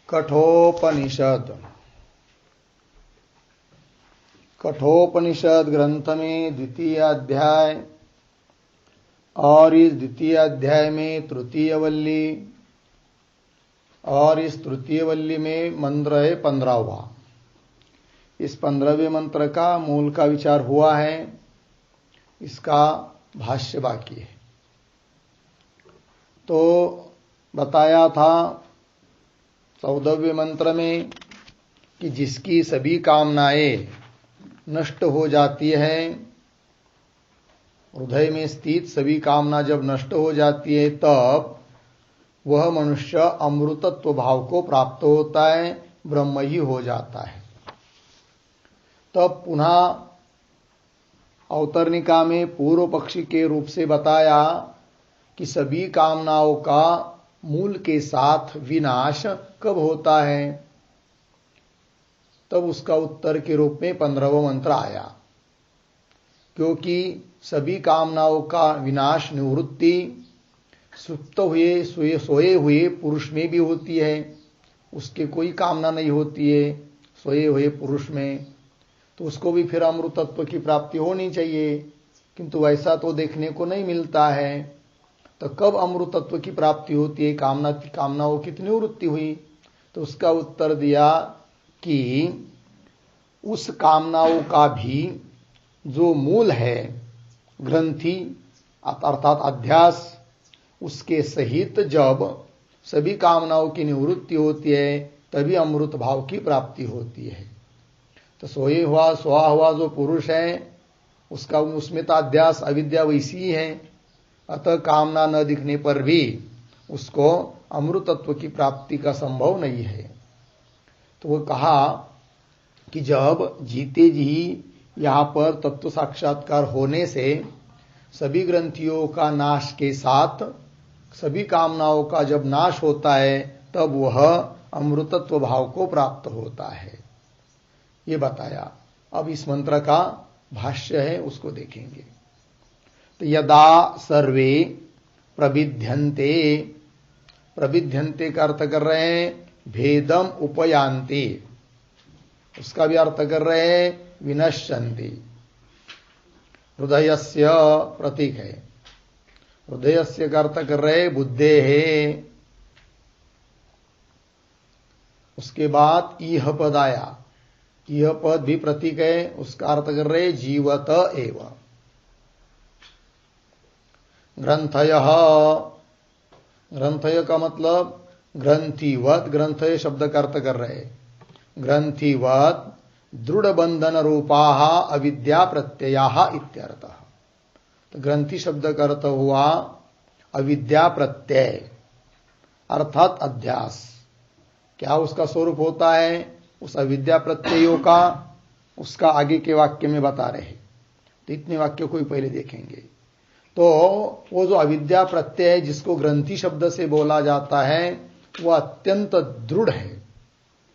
कठोपनिषद कठोपनिषद ग्रंथ में द्वितीय अध्याय और इस द्वितीय अध्याय में तृतीय वल्ली और इस तृतीय वल्ली में मंत्र है 15वां। इस 15वें मंत्र का मूल का विचार हुआ है, इसका भाष्य बाकी है। तो बताया था 14वें मंत्र में कि जिसकी सभी कामनाएं नष्ट हो जाती है, हृदय में स्थित सभी कामना जब नष्ट हो जाती है तब वह मनुष्य अमृतत्व भाव को प्राप्त होता है, ब्रह्म ही हो जाता है। तब पुनः अवतरणिका में पूर्व पक्षी के रूप से बताया कि सभी कामनाओं का मूल के साथ विनाश कब होता है। तब उसका उत्तर के रूप में 15वां मंत्र आया, क्योंकि सभी कामनाओं का विनाश निवृत्ति सुप्त हुए सोए हुए पुरुष में भी होती है। उसके कोई कामना नहीं होती है सोए हुए पुरुष में, तो उसको भी फिर अमृतत्व की प्राप्ति होनी चाहिए, किंतु वैसा तो देखने को नहीं मिलता है। तो कब अमृतत्व की प्राप्ति होती है, कामनाओं की निवृत्ति हुई। तो उसका उत्तर दिया कि उस कामनाओं का भी जो मूल है ग्रंथि अर्थात अध्यास, उसके सहित जब सभी कामनाओं की निवृत्ति होती है तभी अमृत भाव की प्राप्ति होती है। तो सोआ हुआ जो पुरुष है उसका उसमें तो अध्यास अविद्या वैसी ही है, अतः कामना न दिखने पर भी उसको अमृतत्व की प्राप्ति का संभव नहीं है। तो वो कहा कि जब जीते जी यहां पर तत्व साक्षात्कार होने से सभी ग्रंथियों का नाश के साथ सभी कामनाओं का जब नाश होता है तब वह अमृतत्व भाव को प्राप्त होता है, ये बताया। अब इस मंत्र का भाष्य है, उसको देखेंगे। तो यदा सर्वे प्रविध्यन्ते, प्रविध्यन्ते का अर्थ कर रहे हैं भेदम उपयान्ते, उसका भी अर्थ कर रहे हैं विनश्यन्ति। हृदयस्य प्रतीक है, हृदयस्य का अर्थ कर रहे बुद्धे है। उसके बाद इह पद आया, यह पद भी प्रतीक है, उसका अर्थ कर रहे जीवत एव। ग्रंथयः, ग्रंथय का मतलब ग्रंथिवत, ग्रंथय शब्द का अर्थ कर रहे ग्रंथिवत दृढ़ बंधन रूपाः अविद्या प्रत्ययाः इत्यर्थः। तो ग्रंथि शब्द का अर्थ हुआ अविद्या प्रत्यय अर्थात अध्यास। क्या उसका स्वरूप होता है उस अविद्या प्रत्ययों का, उसका आगे के वाक्य में बता रहे। तो इतने वाक्यों को ही पहले देखेंगे। तो वो जो अविद्या प्रत्यय है जिसको ग्रंथि शब्द से बोला जाता है वो अत्यंत दृढ़ है,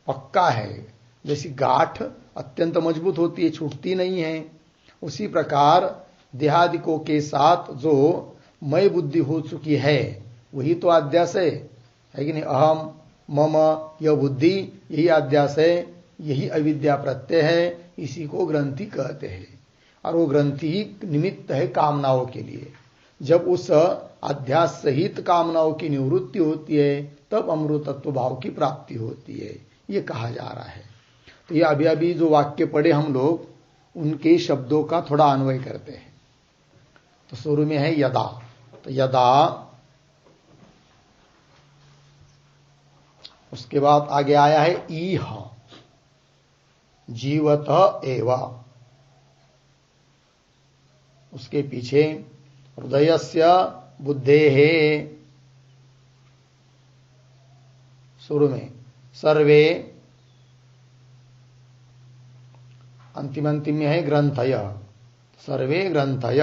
पक्का है। जैसी गांठ अत्यंत मजबूत होती है, छूटती नहीं है, उसी प्रकार देहादिकों के साथ जो मय बुद्धि हो चुकी है वही तो अध्यास है कि नहीं। अहम मम यह बुद्धि, यही अध्यास है, यही अविद्या प्रत्यय है, इसी को ग्रंथि कहते हैं। और वो ग्रंथि ही निमित्त है कामनाओं के लिए। जब उस अध्यास सहित कामनाओं की निवृत्ति होती है तब अमृतत्व भाव की प्राप्ति होती है, ये कहा जा रहा है। तो ये अभी अभी जो वाक्य पढ़े हम लोग उनके शब्दों का थोड़ा अन्वय करते हैं। तो शुरू में है यदा, तो यदा, उसके बाद आगे आया है ईह जीवत एव, उसके पीछे हृदयस्य बुद्धेः, शुरू में सर्वे, अंतिम में है ग्रंथय, सर्वे ग्रंथय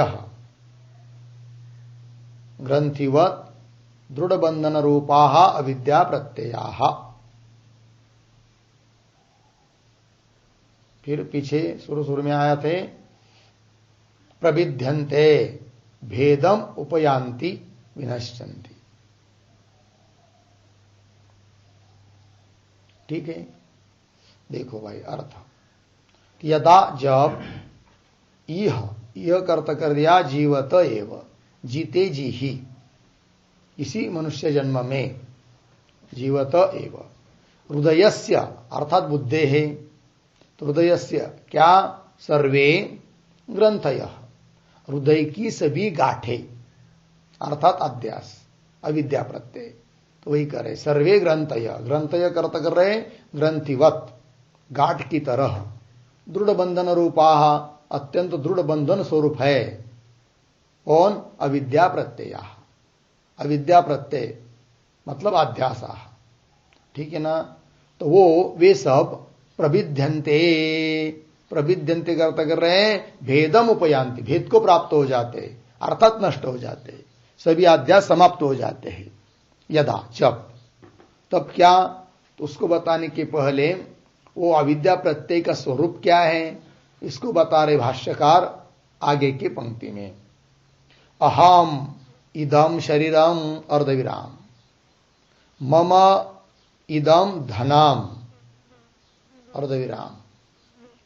ग्रंथिवत दृढ़ बंधन रूपाः अविद्या प्रत्ययाः। फिर पीछे शुरू में आया थे प्रविध्यन्ते भेदम उपयान्ति विनश्यन्ति। ठीक है, देखो भाई अर्थ, यदा जब यह कर्त कर दिया जीवत एव, जीते जी ही, इसी मनुष्य जन्म में जीवत एव, हृदयस्य अर्थात बुद्धे है, तो हृदयस्य क्या, सर्वे ग्रंथय, हृदय की सभी गाठे अर्थात अध्यास अविद्या प्रत्यय, तो वही करे सर्वे ग्रंथय, ग्रंथय करता कर रहे ग्रंथिवत, गाठ की तरह, दृढ़ बंधन रूपा, अत्यंत दृढ़ बंधन स्वरूप है, कौन, अविद्या प्रत्यय, अविद्या प्रत्यय मतलब अध्यास, ठीक है ना, तो वो वे सब प्रविध्यंते, प्रविध्यंते करता कर रहे हैं भेदम उपयांति, भेद को प्राप्त हो जाते अर्थात नष्ट हो जाते, सभी अध्यास समाप्त हो जाते हैं, यदा जब, तब क्या, तो उसको बताने के पहले वो अविद्या प्रत्यय का स्वरूप क्या है इसको बता रहे भाष्यकार आगे की पंक्ति में, अहम इदम शरीरम अर्धविराम, मम इदम धनम अर्धविराम,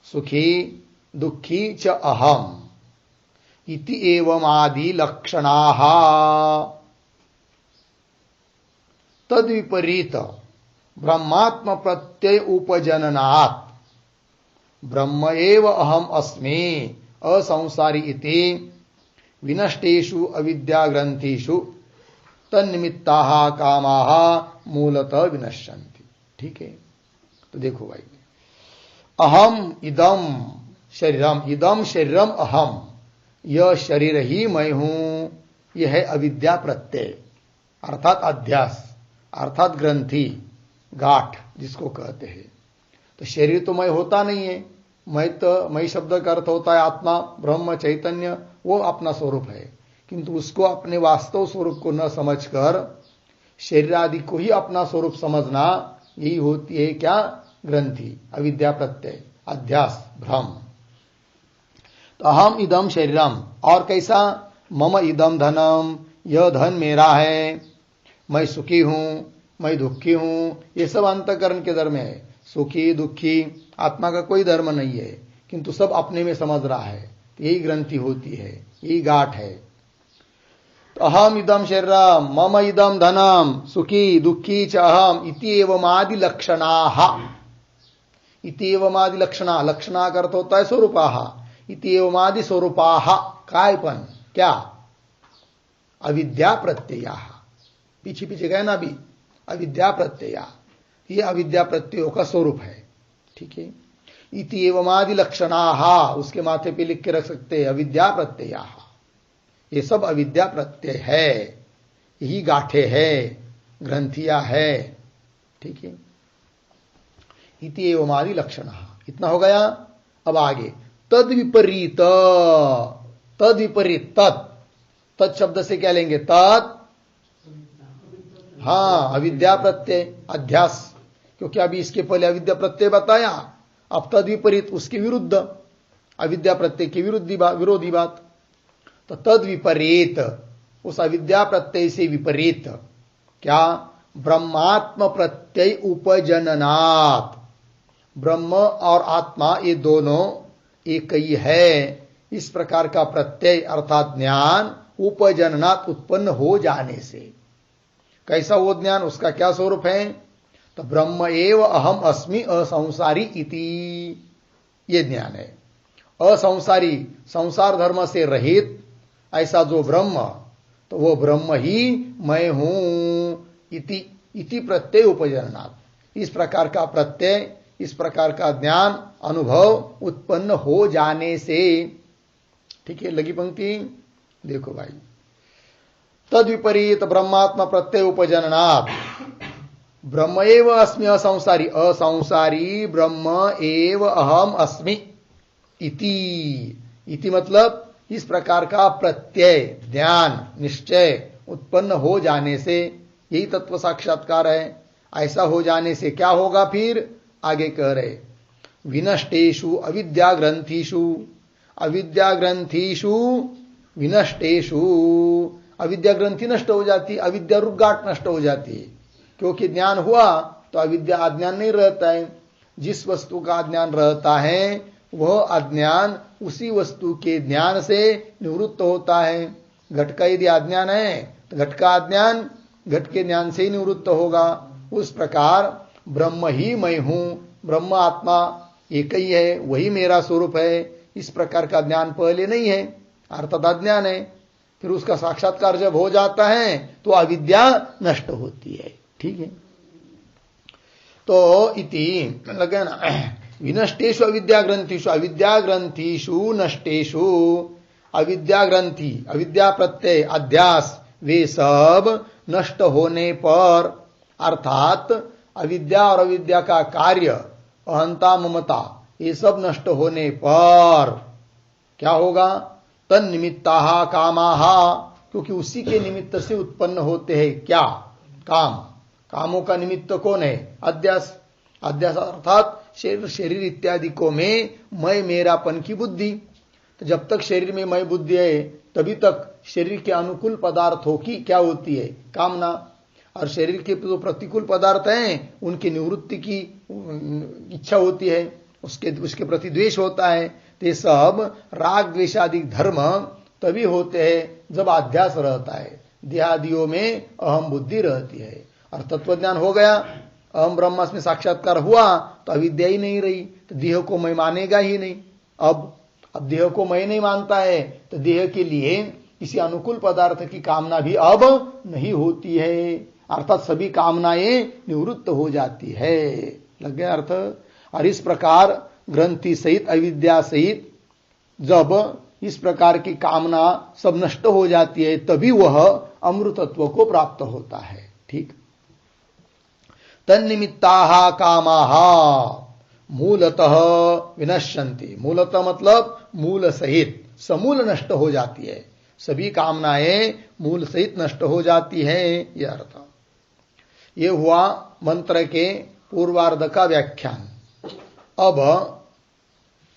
सुखी दुखी च अहम इति एवं आदि लक्षणाः, तद विपरीत ब्रह्मात्म प्रत्यय उपजननात् ब्रह्म एव अहम अस्मि असंसारी इति विनष्टेषु अविद्या ग्रंथिषु तन्निमित्ताः कामाः मूलतः विनश्यन्ति, ठीक है, तो देखो भाई, अहम इदम शरीरम, इदम शरीरम अहम, यह शरीर ही मैं हूं, यह है अविद्या प्रत्यय अर्थात अध्यास अर्थात ग्रंथि गाठ जिसको कहते हैं, तो शरीर तो मैं होता नहीं है, मैं शब्द का अर्थ होता है आत्मा ब्रह्म चैतन्य, वो अपना स्वरूप है, किंतु उसको अपने वास्तव स्वरूप को न समझकर शरीर आदि को ही अपना स्वरूप समझना, यही होती है क्या, ग्रंथि अविद्या प्रत्यय अध्यास भ्रम। तो अहम इदम शरीरम, और कैसा, मम इदम धनम, यह धन मेरा है, मैं सुखी हूं, मैं दुखी हूं, ये सब अंतःकरण के धर्म है, सुखी दुखी आत्मा का कोई धर्म नहीं है, किंतु सब अपने में समझ रहा है, तो यही ग्रंथि होती है, यही गाठ है। तो अहम इदम शरीरम मम इदम धनम सुखी दुखी च अहम इति एवं आदि लक्षणाः, इति एवं आदि लक्षणा, लक्षणा का अर्थ होता है स्वरूपाः, इति एवं आदि स्वरूपाः, कायपन क्या, अविद्या प्रत्ययाः, पीछे पीछे गए ना अभी, अविद्या प्रत्यया, ये अविद्या प्रत्ययों का स्वरूप है, ठीक है, इति एवं आदि लक्षणाः, उसके माथे पे लिख के रख सकते हैं अविद्या प्रत्ययाः, ये सब अविद्या प्रत्यय है, यही गाठे है, ग्रंथियां है, ठीक है, इति एवं आदि लक्षणाः, इतना हो गया। अब आगे तद विपरीत, तद विपरीत, तत् शब्द से क्या लेंगे, तत्, हाँ अविद्या प्रत्यय अध्यास, क्योंकि अभी इसके पहले अविद्या प्रत्यय बताया, अब तद विपरीत उसके विरुद्ध, अविद्या प्रत्यय की विरोधी बात, तो तद विपरीत उस अविद्या प्रत्यय से विपरीत क्या, ब्रह्मात्म प्रत्यय उपजननात्, ब्रह्म और आत्मा ये दोनों एक ही है, इस प्रकार का प्रत्यय अर्थात ज्ञान उपजननात् उत्पन्न हो जाने से, कैसा वो ज्ञान, उसका क्या स्वरूप है, तो ब्रह्म एव अहम अस्मि असंसारी इति, ये ज्ञान है, असंसारी संसार धर्म से रहित ऐसा जो ब्रह्म, तो वो ब्रह्म ही मैं हूं, इति प्रत्यय उपजननात्, इस प्रकार का प्रत्यय, इस प्रकार का ज्ञान अनुभव उत्पन्न हो जाने से, ठीक है, लगी पंक्ति, देखो भाई, तद विपरीत ब्रह्मात्मा प्रत्यय उपजननात् ब्रह्म एव अस्मि असंसारी, असंसारी ब्रह्म एव अहम अस्मि इति मतलब इस प्रकार का प्रत्यय ज्ञान निश्चय उत्पन्न हो जाने से, यही तत्व साक्षात्कार है। ऐसा हो जाने से क्या होगा, फिर आगे कह रहे, विनष्टेषु अविद्या ग्रंथिषु, अविद्या ग्रंथिषु विनष्टेषु, अविद्या ग्रंथि नष्ट हो जाती, अविद्या रूप गाठ नष्ट हो जाती है, क्योंकि ज्ञान हुआ तो अविद्या अज्ञान नहीं रहता है। जिस वस्तु का अज्ञान रहता है वह अज्ञान उसी वस्तु के ज्ञान से निवृत्त होता है। घट का यदि अज्ञान है तो घट का अज्ञान घट के ज्ञान से ही निवृत्त होगा। उस प्रकार ब्रह्म ही मैं हूं, ब्रह्म आत्मा एक ही है, वही मेरा स्वरूप है, इस प्रकार का ज्ञान पहले नहीं है, अर्थात अज्ञान है। फिर उसका साक्षात्कार जब हो जाता है तो अविद्या नष्ट होती है। ठीक है, तो इति लगे ना, विनष्टेषु अविद्या ग्रंथिषु, अविद्या ग्रंथिषु नष्टेषु, अविद्या ग्रंथि, अविद्या प्रत्यय, अध्यास, वे सब नष्ट होने पर, अर्थात अविद्या और अविद्या का कार्य, अहंता ममता, ये सब नष्ट होने पर क्या होगा? तन्निमित्ताः कामाः, क्योंकि उसी के निमित्त से उत्पन्न होते हैं क्या? काम। कामों का निमित्त कौन है? अध्यास। अध्यास अर्थात शरीर इत्यादि को में मैं मेरापन की बुद्धि। तो जब तक शरीर में मैं बुद्धि है तभी तक शरीर के अनुकूल पदार्थों की क्या होती है? कामना। और शरीर के जो प्रतिकूल पदार्थ हैं उनकी निवृत्ति की इच्छा होती है, उसके प्रति द्वेष होता है। तो ये सब राग द्वेषादि धर्म तभी होते हैं जब अध्यास रहता है, देहादियों में अहम बुद्धि रहती है। और तत्वज्ञान हो गया, अहम ब्रह्मास्मि साक्षात्कार हुआ तो अविद्या ही नहीं रही, तो देह को मैं मानेगा ही नहीं। अब देह को मैं नहीं मानता है तो देह के लिए किसी अनुकूल पदार्थ की कामना भी अब नहीं होती है, अर्थात सभी कामनाएं निवृत्त हो जाती है। लग गया अर्थ? और इस प्रकार ग्रंथि सहित अविद्या सहित जब इस प्रकार की कामना सब नष्ट हो जाती है तभी वह अमृतत्व को प्राप्त होता है। ठीक, तन्निमित्ताः कामाः मूलतः विनश्यन्ति। मूलतः मतलब मूल सहित, समूल नष्ट हो जाती है, सभी कामनाएं मूल सहित नष्ट हो जाती है। यह अर्थ। ये हुआ मंत्र के पूर्वार्ध का व्याख्यान। अब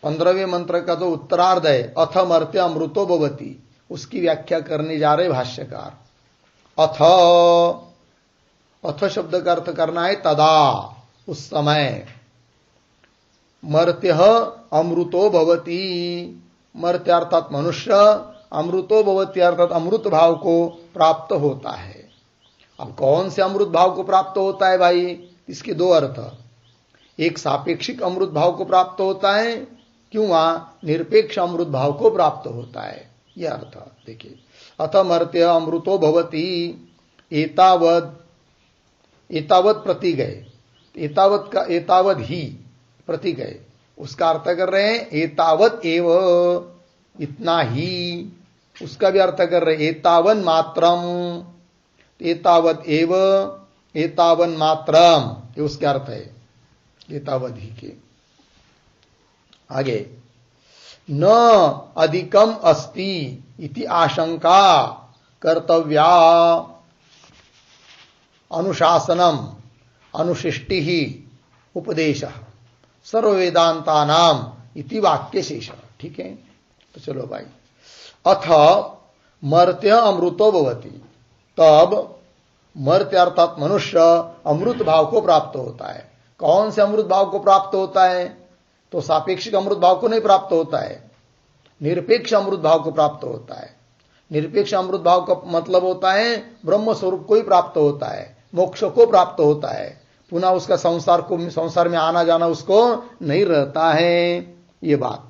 15वें मंत्र का जो उत्तरार्ध है, अथमर्त्य अमृतो भवति, उसकी व्याख्या करने जा रहे भाष्यकार। अथ शब्द का अर्थ करना है तदा, उस समय। मर्त्य अमृतो भवति, मर्त्य अर्थात मनुष्य, अमृतो भवति अर्थात अमृत भाव को प्राप्त होता है। अब कौन से अमृत भाव को प्राप्त होता है भाई? इसके दो अर्थ। एक सापेक्षिक अमृत भाव को प्राप्त होता है, क्यों? निरपेक्ष अमृत भाव को प्राप्त होता है। यह अर्थ देखिए। अथ मर्त्य अमृतो भवति, एतावत प्रति गए, एतावत का एतावत ही प्रति गए, उसका अर्थ कर रहे हैं एतावत एव, इतना ही। उसका भी अर्थ कर रहे हैं एतावन मात्रम, एतावत एव एतावन मात्रम, ये उसका अर्थ है एतावत ही के। आगे, न अधिकम अस्ति इति आशंका कर्तव्या, अनुशासनम अनुशिष्टि उपदेशः सर्ववेदांतानाम इति वाक्य शेष। ठीक है, तो चलो भाई। अथ मर्त्य अमृतो भवति, तब मर्त्य अर्थात मनुष्य अमृत भाव को प्राप्त होता है। कौन से अमृत भाव को प्राप्त होता है? तो सापेक्षिक अमृत भाव को नहीं प्राप्त होता है, निरपेक्ष अमृत भाव को प्राप्त होता है। निरपेक्ष अमृत भाव का मतलब होता है ब्रह्म स्वरूप को ही प्राप्त होता है, मोक्ष को प्राप्त होता है, पुनः उसका संसार में आना जाना उसको नहीं रहता है। ये बात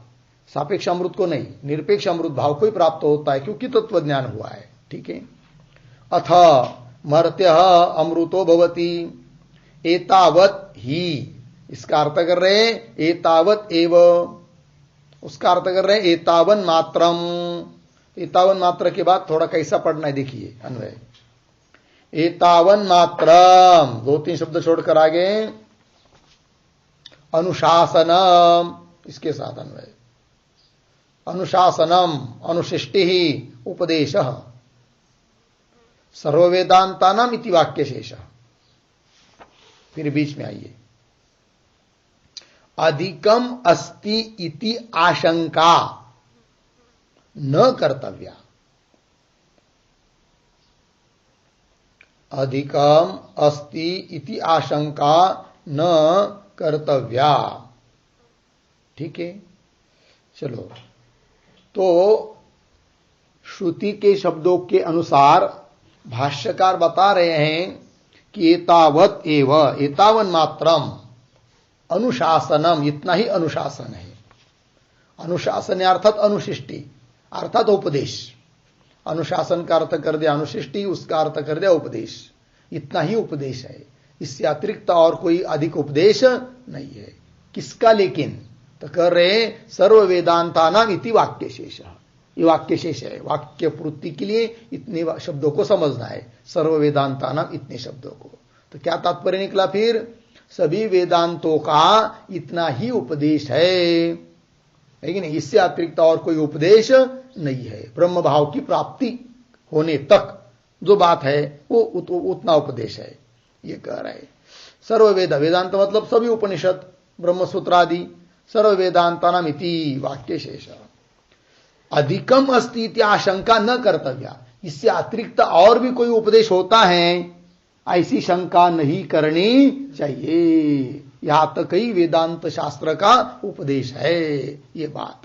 सापेक्ष अमृत को नहीं, निरपेक्ष अमृत भाव को ही प्राप्त होता है, क्योंकि तत्व ज्ञान हुआ है। ठीक है। अथ मर्त्य अमृतो भवति, एतावत ही, इसका अर्थ कर रहे हैं एतावत एव, उसका अर्थ कर रहे हैं एतावन मात्रम। एतावन मात्र के बाद थोड़ा कैसा पढ़ना है देखिए अन्वय। एतावन मात्रम, 2-3 शब्द छोड़कर आगे अनुशासनम, इसके साथ अन्वय। अनुशासनम अनुशिष्टि उपदेशः सर्ववेदांतानाम इति वाक्य शेष। फिर बीच में आइए, अधिकम अस्ति इति आशंका न कर्तव्या। अधिकम अस्ति इति आशंका न कर्तव्या। ठीक है, चलो। तो श्रुति के शब्दों के अनुसार भाष्यकार बता रहे हैं कि एतावत एव, एतावन मात्रम अनुशासनम, इतना ही अनुशासन है। अनुशासन अर्थात अनुशिष्टि, अर्थात उपदेश। अनुशासन का अर्थ कर दिया अनुशिष्टि, उसका अर्थ कर दिया उपदेश। इतना ही उपदेश है, इससे अतिरिक्त और कोई अधिक उपदेश नहीं है। किसका? लेकिन तो कर रहे सर्व वेदांता नाम इति वाक्य शेष। ये वाक्य शेष है, वाक्य पूर्ति के लिए इतने शब्दों को समझना है, सर्व वेदांता नाम इतने शब्दों को। तो क्या तात्पर्य निकला फिर? सभी वेदांतों का इतना ही उपदेश है, लेकिन इससे अतिरिक्त और कोई उपदेश नहीं है। ब्रह्म भाव की प्राप्ति होने तक जो बात है वो उतना उपदेश है, ये कह रहे हैं। सर्व वेद, वेदांत मतलब सभी उपनिषद, ब्रह्मसूत्र आदि, सर्व वेदांता नाम इति वाक्य शेष। अधिकम अस्ति इति आशंका न कर्तव्या, इससे अतिरिक्त और भी कोई उपदेश होता है ऐसी शंका नहीं करनी चाहिए। यहां तक ही वेदांत शास्त्र का उपदेश है ये बात।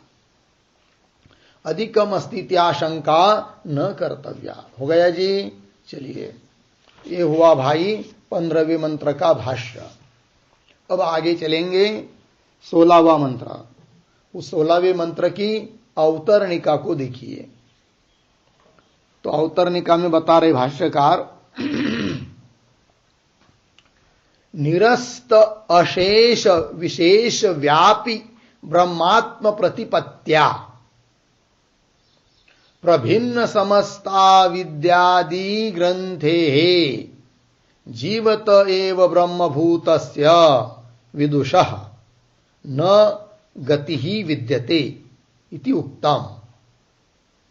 अधिकम अस्ति इति आशंका न कर्तव्या। हो गया जी। चलिए, ये हुआ भाई 15वें मंत्र का भाष्य। अब आगे चलेंगे 16वां मंत्र। उस 16वें मंत्र की अवतरणिका को देखिए। तो अवतरणिका में बता रहे भाष्यकार, निरस्त अशेष विशेष व्यापी ब्रह्मात्म प्रतिपत्त्या प्रभिन्न समस्ता विद्यादि ग्रंथे जीवत एव ब्रह्मभूतस्य विदुषः न गति ही विद्यते इति उक्तम।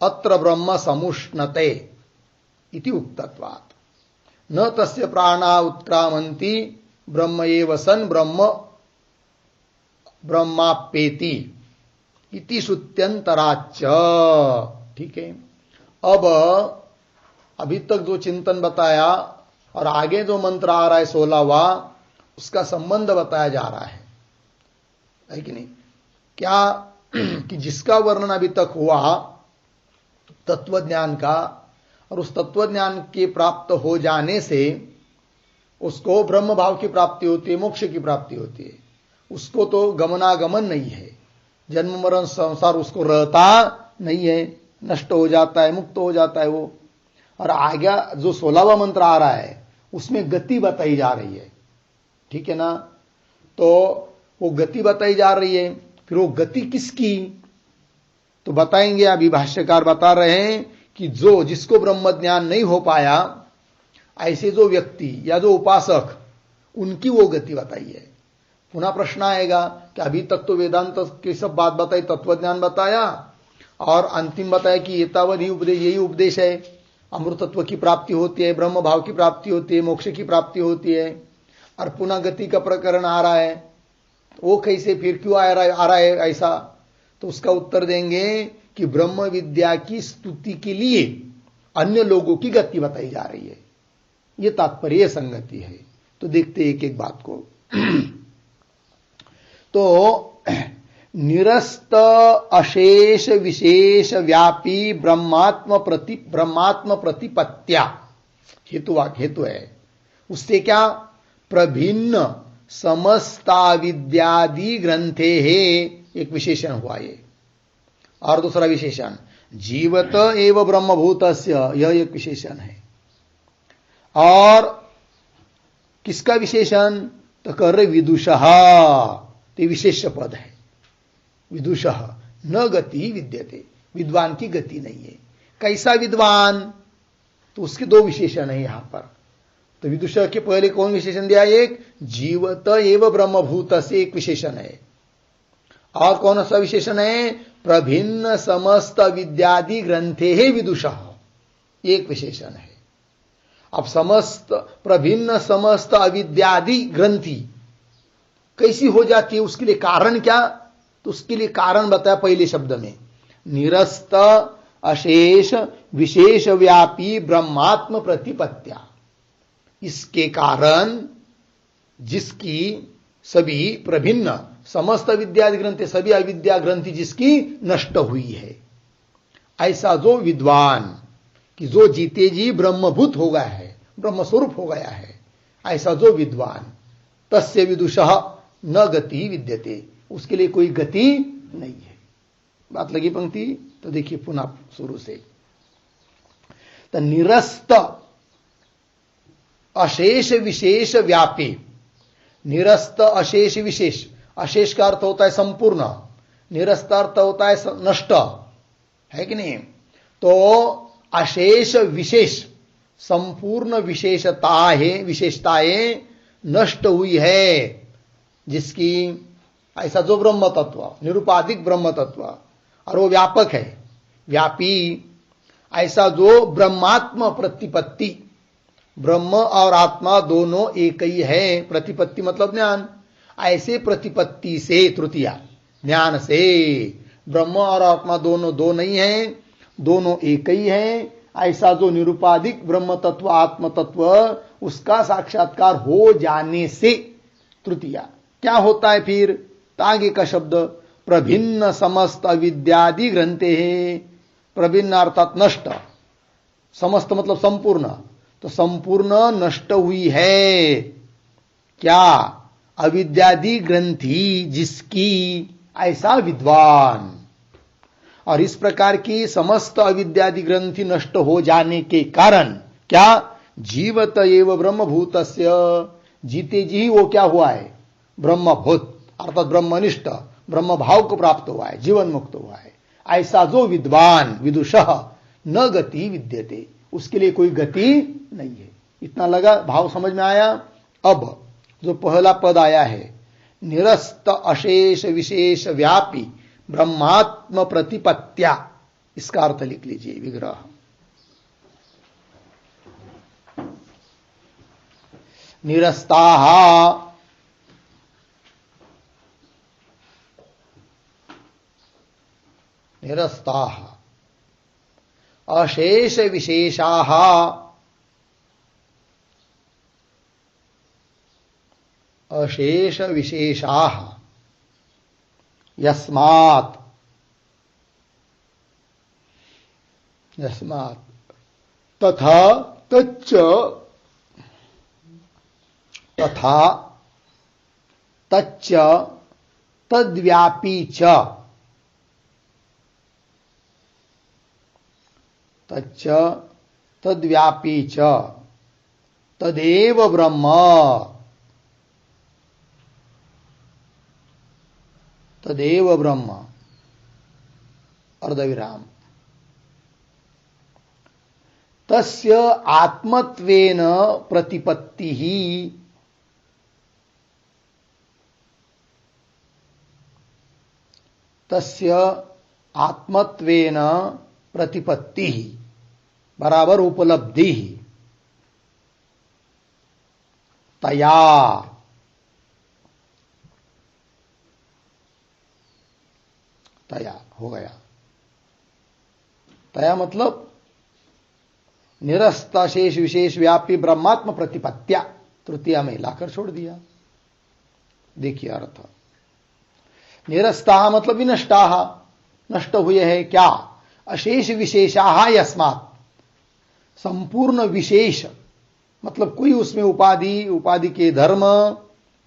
अत्र ब्रह्म समुष्णते इति उक्तत्वात्। न तस्य प्राणा उत्क्रामन्ति ब्रह्म एव सन् ब्रह्म ब्रह्माप्येति इति श्रुत्यंतराच्च। ठीक है। अब अभी तक जो चिंतन बताया और आगे जो मंत्र आ रहा है 16वां, उसका संबंध बताया जा रहा है कि नहीं? क्या कि जिसका वर्णन अभी तक हुआ तत्वज्ञान का, और उस तत्वज्ञान के प्राप्त हो जाने से उसको ब्रह्म भाव की प्राप्ति होती है, मोक्ष की प्राप्ति होती है। उसको तो गमनागमन नहीं है, जन्म मरण संसार उसको रहता नहीं है, नष्ट हो जाता है, मुक्त हो जाता है वो। और आगे जो 16वां मंत्र आ रहा है उसमें गति बताई जा रही है। ठीक है ना? तो वो गति बताई जा रही है। फिर वो गति किसकी? तो बताएंगे। अभी भाष्यकार बता रहे हैं कि जो जिसको ब्रह्म ज्ञान नहीं हो पाया, ऐसे जो व्यक्ति या जो उपासक, उनकी वो गति बताई है। पुनः प्रश्न आएगा कि अभी तक तो वेदांत की सब बात बताई, तत्वज्ञान बताया और अंतिम बताया कि एतावत ही उपदेश, यही उपदेश है, अमृतत्व की प्राप्ति होती है, ब्रह्म भाव की प्राप्ति होती है, मोक्ष की प्राप्ति होती है, और पुनः गति का प्रकरण आ रहा है। वो कैसे, फिर क्यों आ रहा है ऐसा? तो उसका उत्तर देंगे कि ब्रह्म विद्या की स्तुति के लिए अन्य लोगों की गति बताई जा रही है। ये तात्पर्य संगति है। तो देखते एक एक बात को। तो निरस्त अशेष विशेष व्यापी ब्रह्मात्म प्रतिपत्त्या हेतु है। उससे क्या? प्रभिन्न समस्ता विद्यादि ग्रंथे है, एक विशेषण हुआ ये। और दूसरा विशेषण जीवत एव ब्रह्मभूतस्य, यह एक विशेषण है। और किसका विशेषण? तो कह रहे विदुषः, तो विशेष पद है। विदुषः न गति विद्यते, विद्वान की गति नहीं है। कैसा विद्वान? तो उसके दो विशेषण है यहां पर। तो विदुषः के पहले कौन विशेषण दिया? एक जीवत एव ब्रह्मभूत से एक विशेषण है। और कौन सा विशेषण है? प्रभिन्न समस्त विद्यादि ग्रंथे है विदुषः, एक विशेषण है। अब समस्त प्रभिन्न समस्त अविद्यादि ग्रंथि कैसी हो जाती है, उसके लिए कारण क्या? तो उसके लिए कारण बताया पहले शब्द में, निरस्त अशेष विशेष व्यापी ब्रह्मात्म प्रतिपत्त्या। इसके कारण जिसकी सभी प्रभिन्न समस्त विद्यादि ग्रंथि, सभी अविद्या ग्रंथि जिसकी नष्ट हुई है, ऐसा जो विद्वान कि जो जीते जी ब्रह्मभूत हो गया है, ब्रह्मस्वरूप हो गया है, ऐसा जो विद्वान, तस्य विदुषः न गति विद्यते, उसके लिए कोई गति नहीं है। बात लगी पंक्ति? तो देखिए पुनः शुरू से, तो निरस्त अशेष विशेष व्यापी, निरस्त अशेष विशेष, अशेष का अर्थ होता है संपूर्ण, निरस्त अर्थ होता है नष्ट, है कि नहीं? तो अशेष विशेष, संपूर्ण विशेषताएं नष्ट हुई है जिसकी, ऐसा जो ब्रह्म तत्व, निरुपाधिक ब्रह्म तत्व, और वो व्यापक है, व्यापी, ऐसा जो ब्रह्मात्म प्रतिपत्ति, ब्रह्म और आत्मा दोनों एक ही है, प्रतिपत्ति मतलब ज्ञान, ऐसे प्रतिपत्ति से, तृतीया ज्ञान से, ब्रह्म और आत्मा दोनों दो नहीं है, दोनों एक ही है, ऐसा जो निरुपाधिक ब्रह्म तत्व आत्म तत्व, उसका साक्षात्कार हो जाने से, तृतीया क्या होता है फिर? आगे का शब्द प्रभिन्न समस्त अविद्यादि ग्रंथे है, प्रभिन्न अर्थात नष्ट, समस्त मतलब संपूर्ण, तो संपूर्ण नष्ट हुई है क्या? अविद्यादि ग्रंथि जिसकी, ऐसा विद्वान। और इस प्रकार की समस्त अविद्यादि ग्रंथि नष्ट हो जाने के कारण क्या? जीवत एव ब्रह्मभूतस्य, जीते जी वो क्या हुआ है? ब्रह्मभूत अर्थात ब्रह्मनिष्ठ, ब्रह्म भाव को प्राप्त हुआ है, जीवन मुक्त हुआ है, ऐसा जो विद्वान, विदुषः न गति विद्यते, उसके लिए कोई गति नहीं है। इतना लगा? भाव समझ में आया? अब जो पहला पद आया है, निरस्त अशेष विशेष व्यापी ब्रह्मात्म प्रतिपत्त्या, इसका अर्थ लिख लीजिए, विग्रह। निरस्ताः निरस्ताः अशेष विशेषाः अशेष विशेषाः यस्मात् यस्मात् तथा तच्च तथा तच्च तद्व्यापी च तच्च तद्व्यापी च तदेव ब्रह्म तदेव ब्रह्म अर्धविराम तस्य आत्मत्वेन प्रतिपत्तिः तस्य आत्मत्वेन प्रतिपत्तिः बराबर उपलब्धि तया तया हो गया। तया मतलब निरस्त शेष विशेष व्यापी ब्रह्मात्म प्रतिपत्त्या, तृतीया में लाकर छोड़ दिया। देखिए अर्थ, निरस्ता मतलब विनष्टा, नष्ट हुए हैं क्या? अशेष विशेषाः यस्मात्, संपूर्ण विशेष मतलब कोई उसमें उपाधि, उपाधि के धर्म,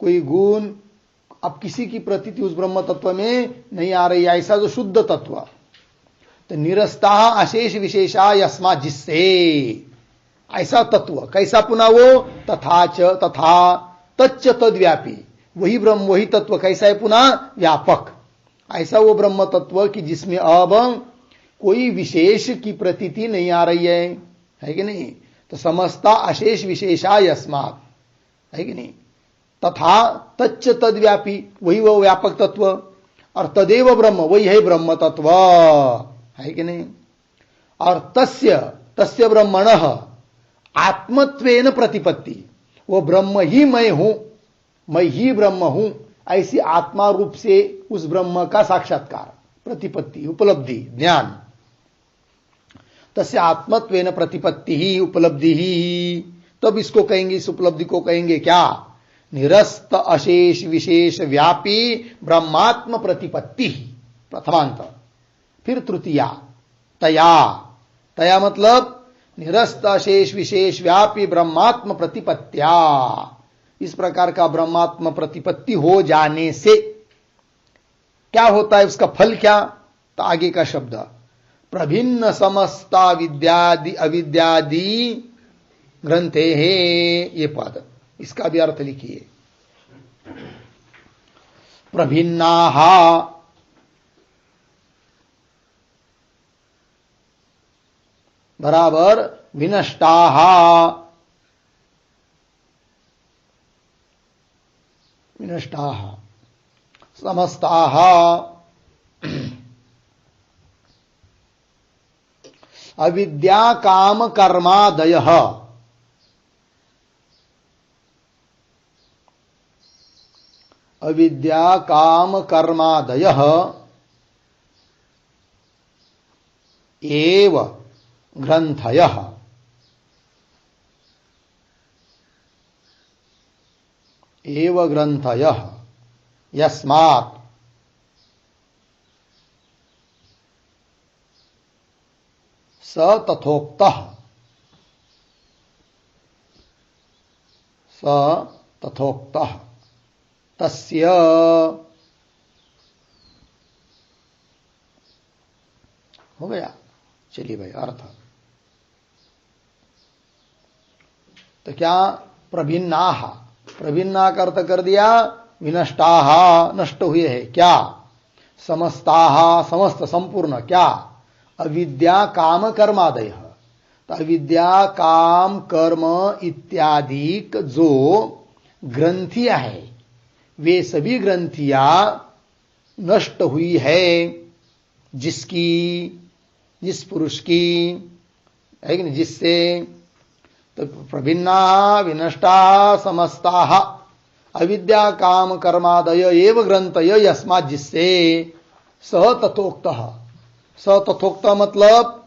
कोई गुण अब किसी की प्रतीति उस ब्रह्म तत्व में नहीं आ रही, ऐसा जो शुद्ध तत्व। तो निरस्ता अशेष विशेषा यस्मात्, जिससे, ऐसा तत्व कैसा पुनः वो? तथा च तथा तच्च तद्व्यापी, वही ब्रह्म वही तत्व कैसा है? पुनः व्यापक, ऐसा वो ब्रह्म तत्व कि जिसमें अब कोई विशेष की प्रतीति नहीं आ रही है कि नहीं? तो समस्ता अशेष विशेषा यस्मात्, है कि नहीं? तथा तच्च तद्व्यापी, वही वो व्यापक तत्व, और तदेव ब्रह्म, वही है ब्रह्म तत्व, है कि नहीं? और तस्य तस्य ब्रह्मणः आत्मत्वेन प्रतिपत्ति, वो ब्रह्म ही मैं हूं, मैं ही ब्रह्म हूं, ऐसी आत्मा रूप से उस ब्रह्म का साक्षात्कार, प्रतिपत्ति, उपलब्धि, ज्ञान। तस्य आत्मत्वेन प्रतिपत्ति ही उपलब्धि ही, तब इसको कहेंगे, इस उपलब्धि को कहेंगे क्या? निरस्त अशेष विशेष व्यापी ब्रह्मात्म प्रतिपत्ति, प्रथमांत। फिर तृतीया तया, तया मतलब निरस्त अशेष विशेष व्यापी ब्रह्मात्म प्रतिपत्त्या। इस प्रकार का ब्रह्मात्म प्रतिपत्ति हो जाने से क्या होता है, उसका फल क्या? तो आगे का शब्द प्रभिन्न समस्ता विद्यादि अविद्यादि ग्रंथे है, ये पद, इसका भी अर्थ लिखिए। प्रभिन्नाः बराबर विनष्टाः, विनष्टाः समस्ताः अविद्या काम कर्मादयः, अविद्या काम कर्मादयः एव ग्रंथयः, एव ग्रंथयः यस्मात् स तथोक्तः, स तथोक्तः तस्य, हो गया। चलिए भाई अर्थ तो क्या? प्रभिन्नाः, प्रभिन्ना का अर्थ कर दिया विनष्टाः, नष्ट हुए है क्या? समस्ताः, समस्त संपूर्ण क्या? अविद्या काम कर्मादय, तो अविद्या काम कर्म इत्यादि जो ग्रंथियां है वे सभी ग्रंथियां नष्ट हुई है, जिसकी, जिस पुरुष की है कि नहीं, जिससे। तो प्रभिन्ना विनष्टा समस्ता अविद्या काम कर्मादय एव ग्रंथय यस्मात्, जिससे। स तथोक्तः, स तथोक्त मतलब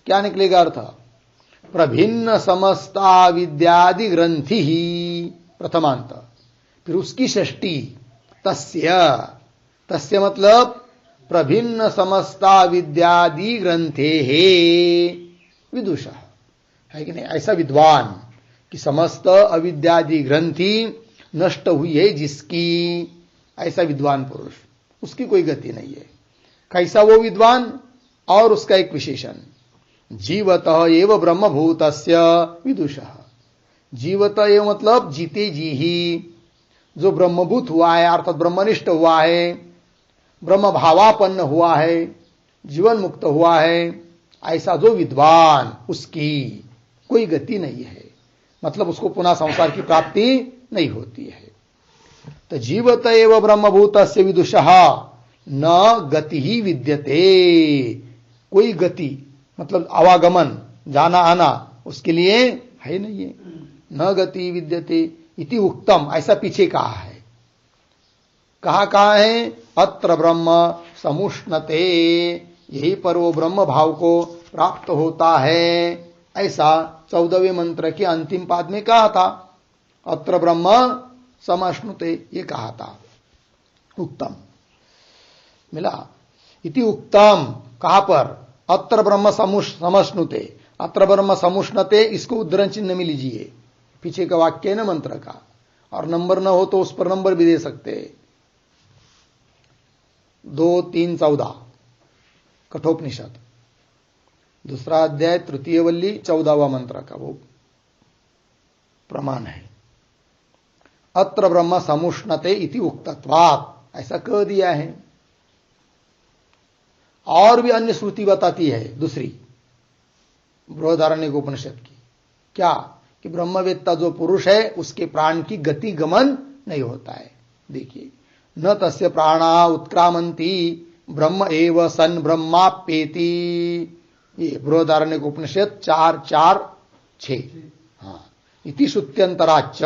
क्या निकलेगा अर्थ? प्रभिन्न समस्ता विद्यादि ग्रंथि ही, प्रथमांत। फिर उसकी षष्ठी तस्य, तस्य मतलब प्रभिन्न समस्ता विद्यादि ग्रंथे हे विदुषः, है कि नहीं? ऐसा विद्वान कि समस्त अविद्यादि ग्रंथि नष्ट हुई है जिसकी, ऐसा विद्वान पुरुष, उसकी कोई गति नहीं है। कैसा वो विद्वान? और उसका एक विशेषण, जीवतः एव ब्रह्मभूतस्य विदुषः। जीवतः एव मतलब जीते जी ही, जो ब्रह्मभूत हुआ है अर्थात ब्रह्मनिष्ठ हुआ है, ब्रह्म भावापन्न हुआ है, जीवन मुक्त हुआ है, ऐसा जो विद्वान, उसकी कोई गति नहीं है, मतलब उसको पुनः संसार की प्राप्ति नहीं होती है। तो जीवत एव ब्रह्मभूतस्य विदुषः न गति ही विद्यते, कोई गति मतलब आवागमन, जाना आना उसके लिए है नहीं है। न गति विद्यते इति उक्तम, ऐसा पीछे कहा है। कहा है? अत्र ब्रह्म समुष्णते, यही पर वो ब्रह्म भाव को प्राप्त होता है, ऐसा 14वें मंत्र के अंतिम पाद में कहा था। अत्र ब्रह्म समुष्णुते, ये कहा था, उत्तम मिला। इति उक्तम कहां पर? अत्र ब्रह्म समुष्णुते, अत्र ब्रह्म समुष्णते, इसको उद्धरण चिन्ह में लीजिए, पीछे का वाक्य है ना मंत्र का, और नंबर न हो तो उस पर नंबर भी दे सकते। 2, 3, 14 कठोपनिषद, दूसरा अध्याय तृतीय वल्ली 14वां मंत्र का वो प्रमाण है। अत्र ब्रह्म समुष्णते इति उक्तत्वात्, ऐसा कह दिया है। और भी अन्य श्रुति बताती है दूसरी, बृहदारण्यक उपनिषद की, क्या? कि ब्रह्मवेत्ता जो पुरुष है उसके प्राण की गति गमन नहीं होता है। देखिए, न तस्य प्राणा उत्क्रामंती ब्रह्म एव सन ब्रह्माप्येति, ये बृहदारण्यक उपनिषद 4:4-6। हाँ, इति श्रुत्यंतराच्च,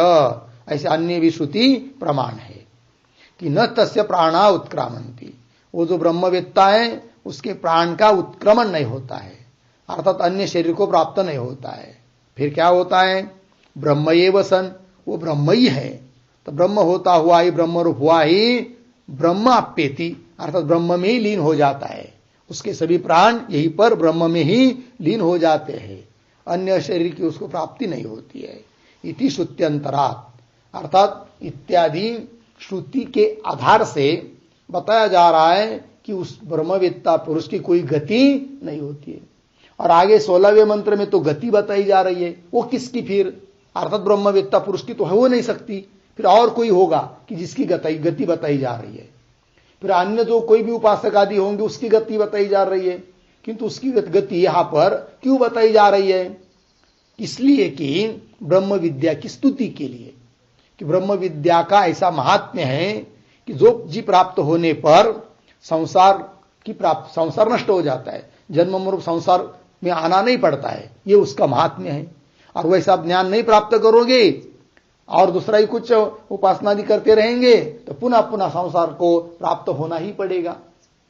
ऐसे अन्य भी श्रुति प्रमाण है कि न तस्य प्राणा उत्क्रामंती, वो जो ब्रह्मवेत्ता है उसके प्राण का उत्क्रमण नहीं होता है, अर्थात अन्य शरीर को प्राप्त नहीं होता है। फिर क्या होता है? ब्रह्म एव सन, वो ब्रह्म ही है। तो ब्रह्म होता हुआ ही, ब्रह्म रूप हुआ ही ब्रह्म आप्येति, अर्थात ब्रह्म में ही लीन हो जाता है। उसके सभी प्राण यहीं पर ब्रह्म में ही लीन हो जाते हैं, अन्य शरीर की उसको प्राप्ति नहीं होती है। इति श्रुत्यंतरात, अर्थात इत्यादि श्रुति के आधार से बताया जा रहा है कि उस ब्रह्मवेत्ता पुरुष की कोई गति नहीं होती है। और आगे 16वें मंत्र में तो गति बताई जा रही है, वो किसकी फिर, अर्थात ब्रह्मवेत्ता पुरुष की तो हो नहीं सकती, फिर और कोई होगा कि जिसकी गति बताई जा रही है। फिर अन्य जो कोई भी उपासक आदि होंगे उसकी गति बताई जा रही है, किंतु उसकी गति यहां पर क्यों बताई जा रही है? इसलिए कि ब्रह्म विद्या की स्तुति के लिए, कि ब्रह्म विद्या का ऐसा महात्म्य है कि जो जी प्राप्त होने पर संसार नष्ट हो जाता है, जन्म मृत्यु संसार में आना नहीं पड़ता है, ये उसका महात्म्य है। और वैसा ज्ञान नहीं प्राप्त करोगे और दूसरा ही कुछ उपासना आदि करते रहेंगे तो पुनः पुनः संसार को प्राप्त होना ही पड़ेगा,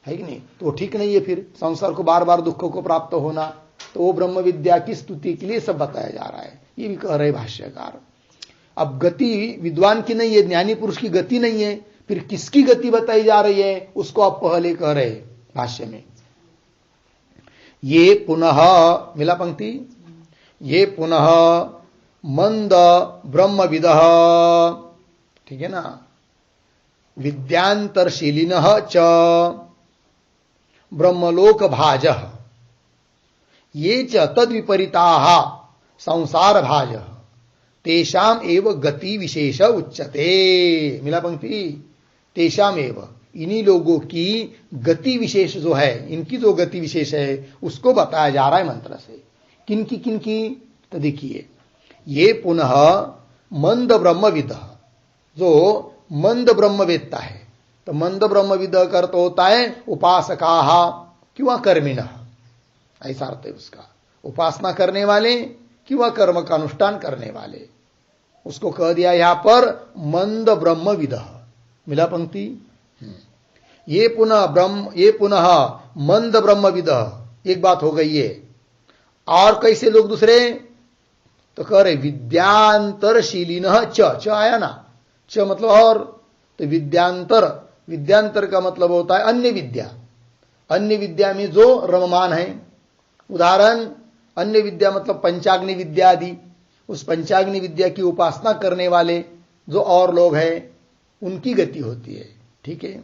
है कि नहीं? तो ठीक नहीं है फिर संसार को बार बार दुख को प्राप्त होना। तो वो ब्रह्म विद्या की स्तुति के लिए सब बताया जा रहा है, ये भी कह रहे भाष्यकार। अब गति विद्वान की नहीं है, ज्ञानी पुरुष की गति नहीं है, फिर किसकी गति बताई जा रही है उसको आप पहले कह रहे भाष्य में। ये पुनः, मिला पंक्ति, ये पुनः मंद ब्रह्मविदः, ठीक है ना, विद्यांतरशीलिनः च ब्रह्मलोक भाजः, ये च तद्विपरीताः संसार भाजः तेषाम एव गति विशेष उच्यते। मिला पंक्ति, तेषाम एव, इन्हीं लोगों की गति विशेष जो है, इनकी जो गति विशेष है उसको बताया जा रहा है मंत्र से। किनकी? तो देखिए, ये पुनः मंद ब्रह्मविद, जो मंद ब्रह्मवेत्ता है, तो मंद ब्रह्मविद का अर्थ होता है उपासकाः किंवा कर्मिणः, ऐसा अर्थ है उसका, उपासना करने वाले किंवा कर्म का अनुष्ठान करने वाले, उसको कह दिया यहां पर मंद ब्रह्मविद। मिला पंक्ति। ये पुनः मंद ब्रह्मविद, एक बात हो गई है। और कैसे लोग दूसरे? तो कह रहे विद्यांतरशीलिनः च आया ना, च मतलब और, तो विद्यांतर का मतलब होता है अन्य विद्या, अन्य विद्या में जो रममान है। उदाहरण, अन्य विद्या मतलब पंचाग्नि विद्या आदि, उस पंचाग्नि विद्या की उपासना करने वाले जो और लोग हैं उनकी गति होती है, ठीक है।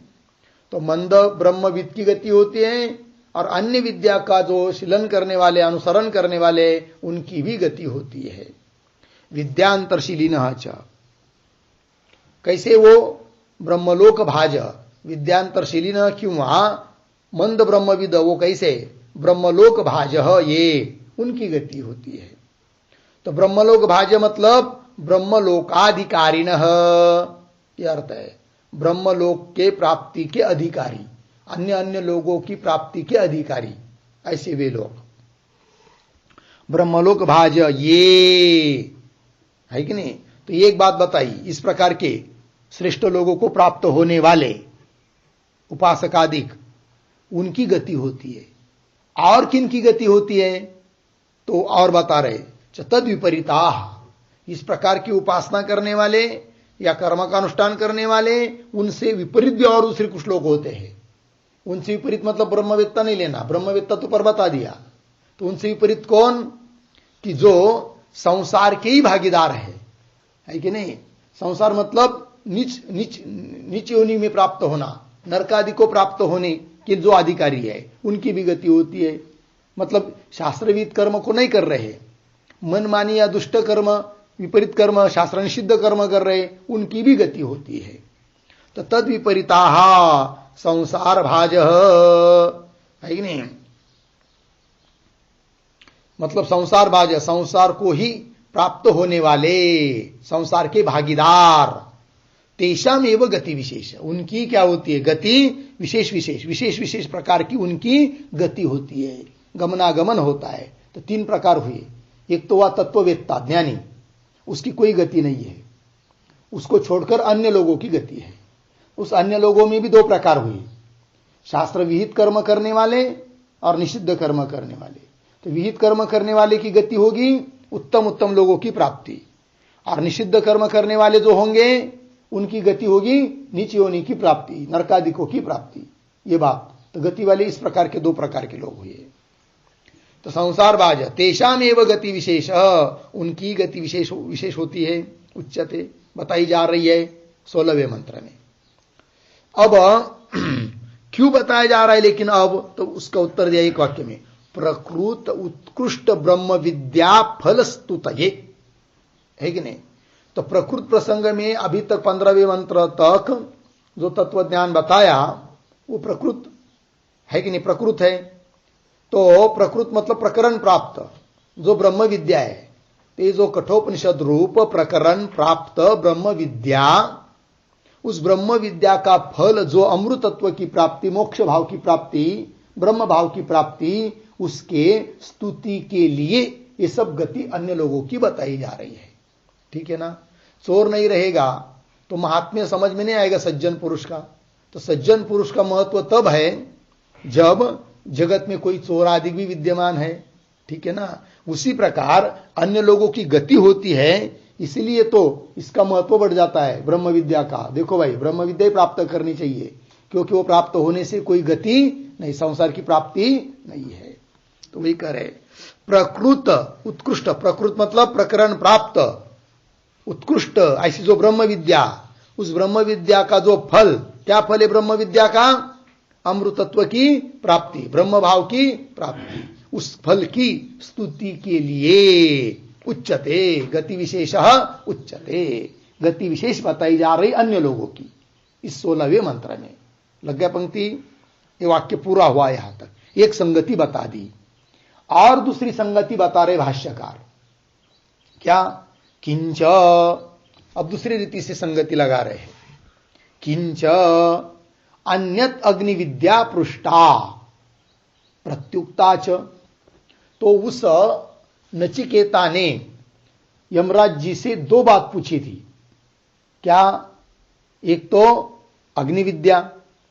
तो मंद ब्रह्मविद की गति होती है, और अन्य विद्या का जो शीलन करने वाले, अनुसरण करने वाले, उनकी भी गति होती है। विद्यांतरशीलिनः च, कैसे वो ब्रह्मलोक भाज, विद्यांतरशीलिनः क्यों, मंद ब्रह्मविद वो कैसे, ब्रह्मलोक भाज, ये उनकी गति होती है। तो ब्रह्मलोक भाज मतलब ब्रह्मलोकाधिकारिणः, यह अर्थ है, ब्रह्मलोक के प्राप्ति के अधिकारी, अन्य लोगों की प्राप्ति के अधिकारी, ऐसे वे लोग ब्रह्मलोक भाज, ये है कि नहीं। तो एक बात बताई, इस प्रकार के श्रेष्ठ लोगों को प्राप्त होने वाले उपासकादिक, उनकी गति होती है। और किन की गति होती है? तो और बता रहे, तद विपरीताः, इस प्रकार की उपासना करने वाले या कर्म का अनुष्ठान करने वाले, उनसे विपरीत भी और दूसरे कुछ लोग होते हैं। उनसे विपरीत मतलब ब्रह्मवेत्ता नहीं लेना, ब्रह्मवेत्ता तो पर बता दिया। तो उनसे विपरीत कौन? कि जो संसार के ही भागीदार है कि नहीं। संसार मतलब नीच योनि में प्राप्त होना, नरक आदि को प्राप्त होने के जो अधिकारी है, उनकी भी गति होती है। मतलब शास्त्रविद कर्म को नहीं कर रहे, मनमानी या दुष्ट कर्म, विपरीत कर्म, शास्त्र निषिद्ध कर्म कर रहे, उनकी भी गति होती है। तो तद विपरीताः संसार भाज, है कि नहीं। मतलब संसार भाज, संसार को ही प्राप्त होने वाले, संसार के भागीदार, तेषाम एव गति विशेष, उनकी क्या होती है? गति विशेष प्रकार की उनकी गति होती है, गमनागमन होता है। तो तीन प्रकार हुए। एक तो वह तत्ववेत्ता ज्ञानी, उसकी कोई गति नहीं है, उसको छोड़कर अन्य लोगों की गति है। उस अन्य लोगों में भी दो प्रकार हुए, शास्त्र विहित कर्म करने वाले और निषिद्ध कर्म करने वाले। तो विहित कर्म करने वाले की गति होगी उत्तम लोगों की प्राप्ति, और निषिद्ध कर्म करने वाले जो होंगे उनकी गति होगी नीच योनि की प्राप्ति, नरकादिकों की प्राप्ति। ये बात तो गति वाले इस प्रकार के दो प्रकार के लोग हुए। तो संसारबाज तेषाम एव गति विशेष, उनकी गति विशेष होती है, उच्चते बताई जा रही है 16वें मंत्र में। अब क्यों बताया जा रहा है लेकिन अब तो उसका उत्तर दिया एक वाक्य में, प्रकृत उत्कृष्ट ब्रह्म विद्या फल स्तुतये, है कि नहीं। तो प्रकृत प्रसंग में अभी तक 15वें मंत्र तक जो तत्व ज्ञान बताया वो प्रकृत है कि नहीं, प्रकृत है। तो प्रकृत मतलब प्रकरण प्राप्त जो ब्रह्म विद्या है, तो ये जो कठोपनिषद रूप प्रकरण प्राप्त ब्रह्म विद्या, उस ब्रह्म विद्या का फल जो अमृत तत्व की प्राप्ति, मोक्ष भाव की प्राप्ति, ब्रह्म भाव की प्राप्ति, उसके स्तुति के लिए ये सब गति अन्य लोगों की बताई जा रही है। ठीक है ना। चोर नहीं रहेगा तो महात्म्य समझ में नहीं आएगा सज्जन पुरुष का। तो सज्जन पुरुष का महत्व तब है जब जगत में कोई चोर आदि भी विद्यमान है। ठीक है ना। उसी प्रकार अन्य लोगों की गति होती है, इसलिए तो इसका महत्व बढ़ जाता है ब्रह्म विद्या का। देखो भाई, ब्रह्म विद्या ही प्राप्त करनी चाहिए, क्योंकि वो प्राप्त होने से कोई गति नहीं, संसार की प्राप्ति नहीं है। तो वही कह रहे प्रकृत उत्कृष्ट, प्रकृत मतलब प्रकरण प्राप्त, उत्कृष्ट ऐसी जो ब्रह्म विद्या, उस ब्रह्म विद्या का जो फल, क्या फल है ब्रह्म विद्या का? अमृतत्व की प्राप्ति, ब्रह्म भाव की प्राप्ति। उस फल की स्तुति के लिए उच्चते, गति विशेष उच्चते, गति विशेष बताई जा रही अन्य लोगों की इस 16वें मंत्र में। लग गया पंक्ति, ये वाक्य पूरा हुआ यहां तक। एक संगति बता दी और दूसरी संगति बता रहे भाष्यकार, क्या? किंच, अब दूसरी रीति से संगति लगा रहे हैं। किंच अन्यत अग्नि विद्या पृष्ठा प्रत्युक्ता च, तो उस नचिकेता ने यमराज जी से दो बात पूछी थी। क्या? एक तो अग्नि विद्या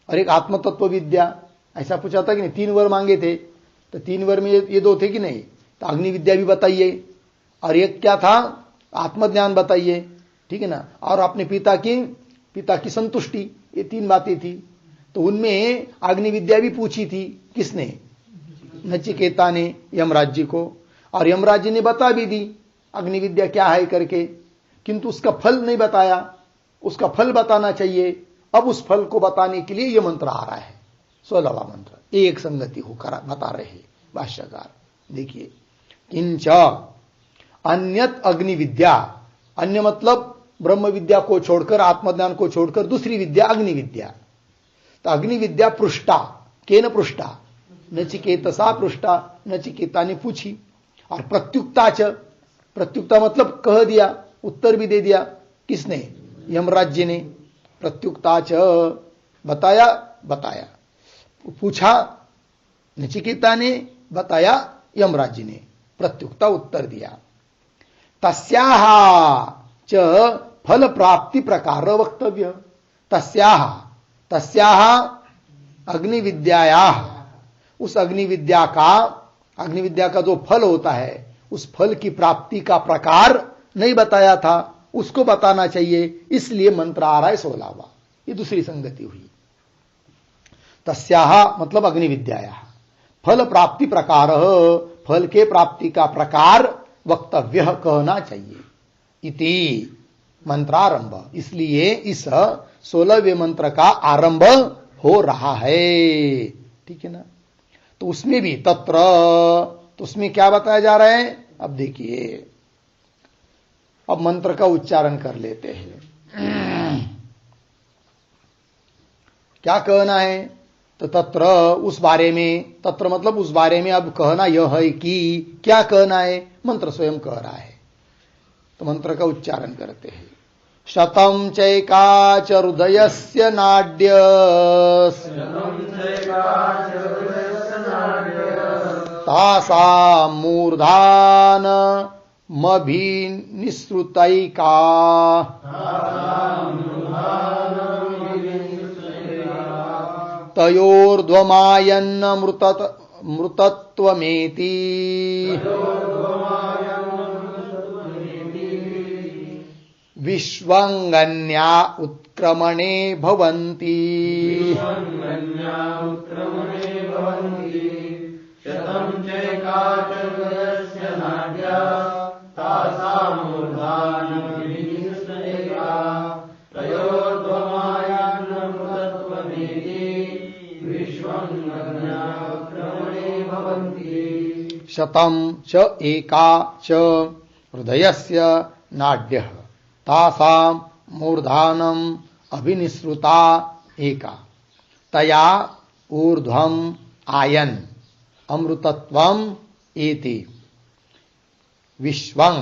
और एक आत्मतत्व विद्या, ऐसा पूछा था कि नहीं? 3 वर मांगे थे, तो 3 वर में ये दो थे कि नहीं? तो अग्नि विद्या भी बताइए, और एक क्या था? आत्मज्ञान बताइए। ठीक है ना। और अपने पिता की संतुष्टि, ये 3 बातें थी। तो उनमें अग्नि विद्या भी पूछी थी। किसने? नचिकेता ने यमराज जी को, और यमराज जी ने बता भी दी अग्नि विद्या क्या है करके, किंतु उसका फल नहीं बताया। उसका फल बताना चाहिए। अब उस फल को बताने के लिए यह मंत्र आ रहा है, 16वां मंत्र। एक संगति होकर बता रहे भाष्यकार। देखिए, किंच अन्यत अग्नि विद्या, अन्य मतलब ब्रह्म विद्या को छोड़कर, आत्मज्ञान को छोड़कर दूसरी विद्या अग्नि विद्या। तो अग्नि विद्या पृष्ठा, केन पृष्ठा? नचिकेतसा पृष्ठा, नचिकेता ने पूछी। और प्रत्युक्ता च, प्रत्युक्ता मतलब कह दिया, उत्तर भी दे दिया। किसने? यमराज जी ने। प्रत्युक्ता च बताया, पूछा नचिकेता ने, बताया यमराज जी ने, प्रत्युक्ता उत्तर दिया। तस्याह च फल प्राप्ति प्रकार वक्तव्य। तस्याह अग्नि विद्यायाः, उस अग्नि विद्या का जो फल होता है, उस फल की प्राप्ति का प्रकार नहीं बताया था, उसको बताना चाहिए, इसलिए मंत्र आ रहा है 16वां। ये दूसरी संगति हुई। तस्याः मतलब अग्नि विद्यायाः, फल प्राप्ति प्रकार, फल के प्राप्ति का प्रकार वक्तव्य कहना चाहिए। इति मंत्रारंभ, इसलिए इस 16वें मंत्र का आरंभ हो रहा है। ठीक है ना। तो उसमें भी तत्र, तो उसमें क्या बताया जा रहा है? अब देखिए, अब मंत्र का उच्चारण कर लेते हैं। क्या कहना है? तो तत्र, उस बारे में, तत्र मतलब उस बारे में अब कहना यह है कि क्या कहना है? मंत्र स्वयं कह रहा है। तो मंत्र का उच्चारण करते हैं। शतम चैकाच हृदयस्य नाड्य तासा मूर्धान मभिनिसृतैका तयोर्ध्वमायन्न मृतत्वमेति विश्वंगन्या उत्क्रमणे भवन्ति शतं चैका च हृदयस्य नाड्या तासामूर्धानमभिनिसृता तयोर्ध्वमायान्नमृतत्वमेति विश्वंगन्या उत्क्रमणे भवन्ति। शतं च एका च हृदयस्य नाड्यः तासां मूर्धानम् अभिनिसृता एका तया ऊर्ध्वम् आयन् अमृतत्वम् एति विश्वं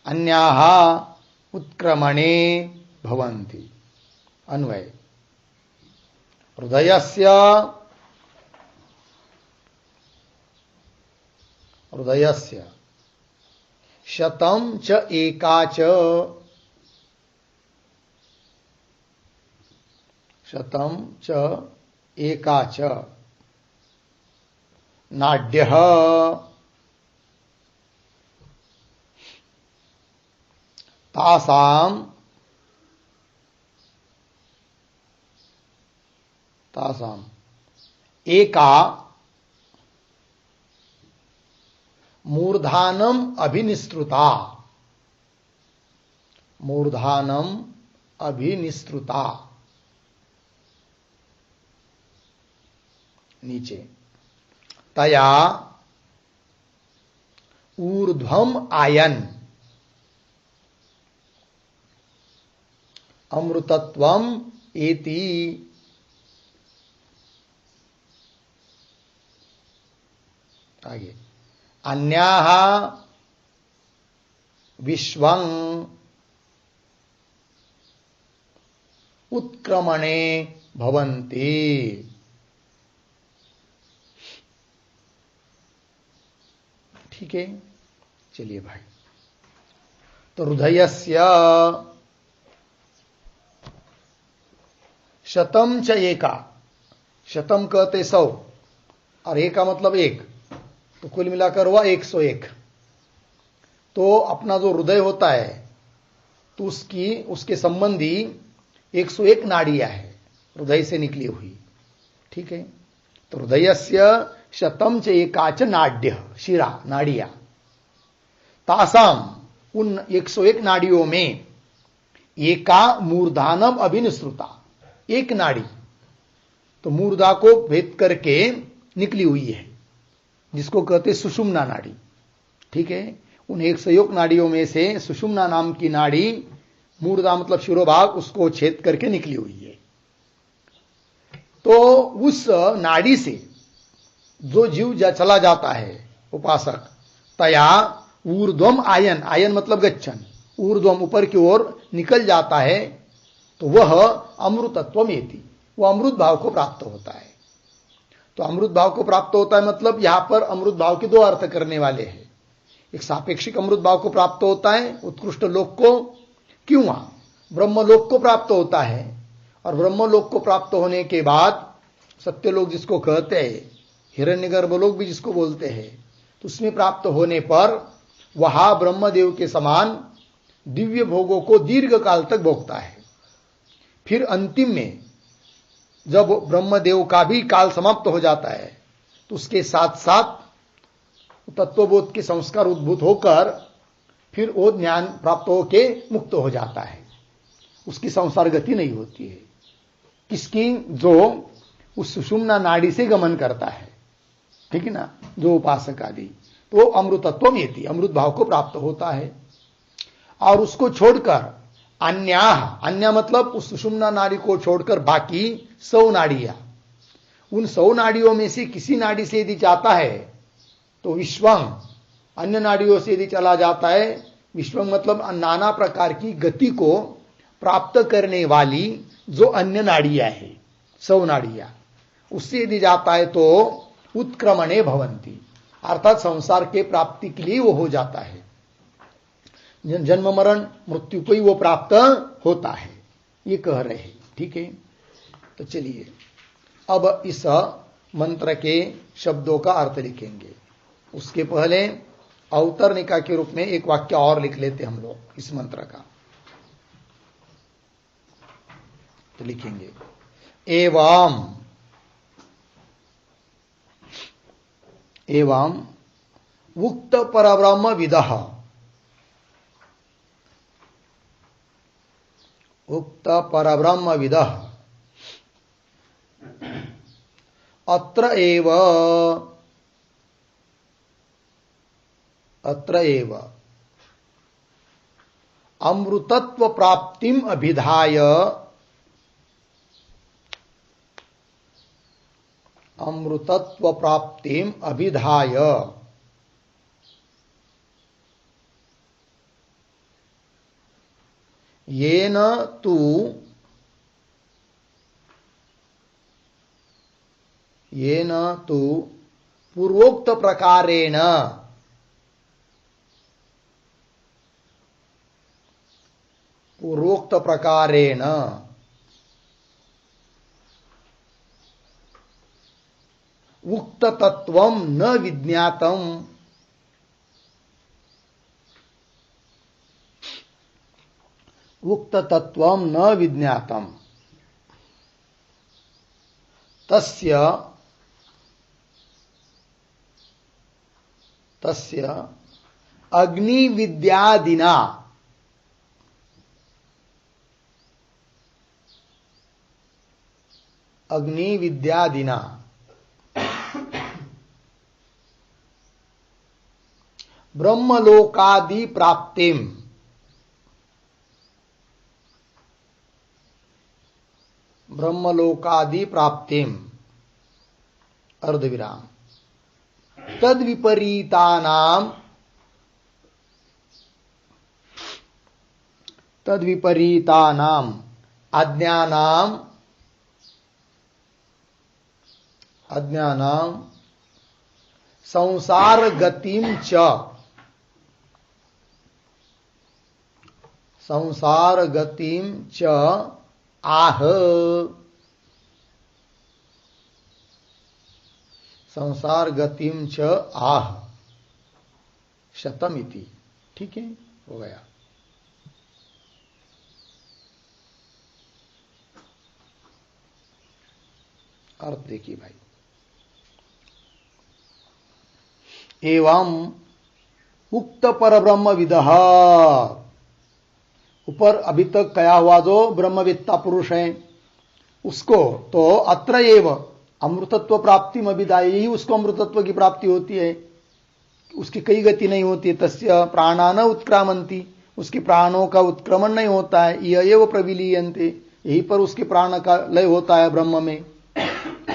अन्याः उत्क्रमणे भवन्ति। अन्वय हृदयस्य शतं च एका च शतं च एका च नाड्यः तासां एका मूर्धानम अभिनिसृता नीचे तया ऊर्ध्वम आयन अमृतत्वम एति आगे अन्याः विश्वं उत्क्रमणे भवन्ति। ठीक है, चलिए भाई। तो हृदयस्य शतम च एका, शतम कहते 100 और एका मतलब एक, तो कुल मिलाकर हुआ 101। तो अपना जो हृदय होता है तो उसके संबंधी 101 नाड़ियां है हृदय से निकली हुई। ठीक है, तो हृदयस्य शतम च एकाच नाड्य शिरा नाड़ियां तासाम उन 101 नाड़ियों में एका मूर्धानम अभिनिसृता एक नाड़ी तो मूर्धा को भेद करके निकली हुई है जिसको कहते सुषुम्ना नाड़ी। ठीक है, उन 101 नाड़ियों में से सुषुम्ना नाम की नाड़ी मूर्धा मतलब शिरोभाग उसको छेद करके निकली हुई है। तो उस नाड़ी से जो जीव चला जाता है उपासक तया ऊर्ध्वम आयन, आयन मतलब गच्छन, ऊर्ध्वम ऊपर की ओर निकल जाता है तो वह अमृतत्वमेति वह अमृत भाव को प्राप्त होता है। तो अमृत भाव को प्राप्त होता है मतलब यहां पर अमृत भाव के दो अर्थ करने वाले हैं। एक सापेक्षिक अमृत भाव को प्राप्त होता है उत्कृष्ट लोक को, क्यों ब्रह्मलोक को प्राप्त होता है, और ब्रह्मलोक को प्राप्त होने के बाद सत्यलोक जिसको कहते हैं, हिरण्यगर्भ लोक भी जिसको बोलते हैं, तो उसमें प्राप्त होने पर वहां ब्रह्मदेव के समान दिव्य भोगों को दीर्घ काल तक भोगता है। फिर अंतिम में जब ब्रह्मदेव का भी काल समाप्त हो जाता है तो उसके साथ साथ तत्वबोध के संस्कार उद्भूत होकर फिर वो ज्ञान प्राप्त होके मुक्त हो जाता है। उसकी संसार गति नहीं होती है। किसकी? जो उस सुषुम्ना नाड़ी से गमन करता है। ठीक है ना, जो उपासक आदि, तो अमृतत्व में थी अमृत भाव को प्राप्त होता है। और उसको छोड़कर अन्य मतलब उस सुषुम्ना नाड़ी को छोड़कर बाकी 100 नाड़ियां, उन 100 नाड़ियों में से किसी नाड़ी से यदि जाता है तो विश्वं, अन्य नाड़ियों से यदि चला जाता है, विश्वं मतलब नाना प्रकार की गति को प्राप्त करने वाली जो अन्य नाड़ियां है 100 नाड़ियां, उससे यदि जाता है तो उत्क्रमणे भवंती, अर्थात संसार के प्राप्ति के लिए वो हो जाता है, जन्म मरण मृत्यु को ही वो प्राप्त होता है, ये कह रहे हैं। ठीक है, तो चलिए अब इस मंत्र के शब्दों का अर्थ लिखेंगे। उसके पहले अवतरणिका के रूप में एक वाक्य और लिख लेते हम लोग इस मंत्र का। तो लिखेंगे एवं उक्त परब्रह्म विदः उक्त परब्रह्म विदः अत्र एव अमृतत्व प्राप्तिम अभिधाय येन तु पूर्वोक्त प्रकारेण उक्त तत्वं न विज्ञातम् तस्य अग्निविद्यादिना ब्रह्मलोकादि प्राप्तिम अर्धविराम तद्विपरीतानाम अज्ञानाम संसार गतिम च आह शतमिति। ठीक है, हो गया। अर्थ देखिए भाई, एवं उक्त परब्रह्म विदः, ऊपर अभी तक कहा हुआ जो ब्रह्मवेत्ता पुरुष है उसको, तो अत्र एव अमृतत्व प्राप्ति अभिधाय, ही उसको अमृतत्व की प्राप्ति होती है, उसकी कई गति नहीं होती है। तस्य प्राणा न उत्क्रामंती, उसके प्राणों का उत्क्रमण नहीं होता है। यह एव प्रविलीयन्ते, यही पर उसके प्राण का लय होता है ब्रह्म में।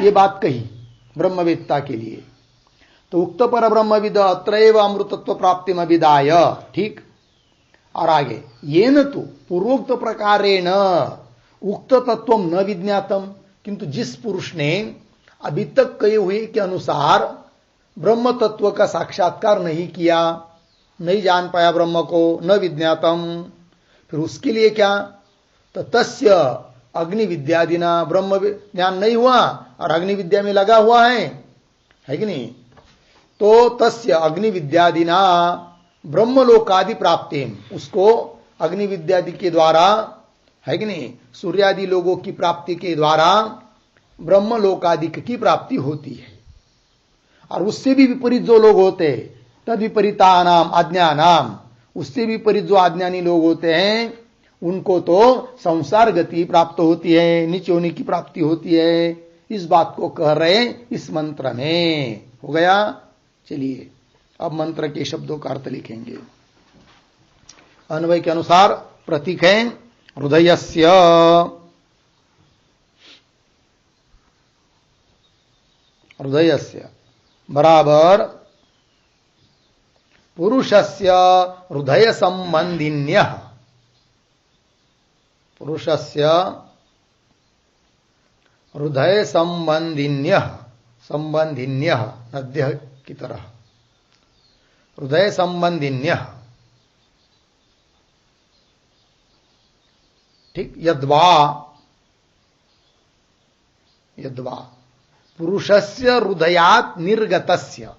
ये बात कही ब्रह्मवेत्ता के लिए। तो उक्त पर ब्रह्मविद अत्रैव अमृतत्व प्राप्ति अभिधाय। ठीक, और आगे येन तु पूर्वोक्त प्रकारेण उक्त तत्व न विज्ञातम, किंतु जिस पुरुष ने अभी तक कहे हुए के अनुसार ब्रह्म तत्व का साक्षात्कार नहीं किया, नहीं जान पाया ब्रह्म को, न विज्ञातम, फिर उसके लिए क्या, तो तस्य अग्नि विद्यादिना, ब्रह्म ज्ञान नहीं हुआ और अग्नि विद्या में लगा हुआ है कि नहीं, तो तस्य अग्नि विद्यादिना ब्रह्मलोकादि प्राप्ति, उसको अग्नि विद्यादि के द्वारा, है कि नहीं, सूर्यादि लोगों की प्राप्ति के द्वारा ब्रह्मलोकादि की प्राप्ति होती है। और उससे भी विपरीत जो लोग होते हैं, तद विपरीतानाम अज्ञानाम, उससे विपरीत जो अज्ञानी लोग होते हैं उनको तो संसार गति प्राप्त होती है, नीचे होने की प्राप्ति होती है। इस बात को कह रहे इस मंत्र में। हो गया। चलिए अब मंत्र के शब्दों का अर्थ लिखेंगे। अन्वय के अनुसार प्रतीक है हृदयस्य, हृदयस्य बराबर पुरुषस्य हृदय संबंधिन्यः, पुरुषस्य हृदय संबंधिन्यः, संबंधिन्यः नद्य की तरह, हृदय संबंधिन्यः। ठीक, यद्वा, यद्वा पुरुषस्य हृदयात् निर्गतस्य,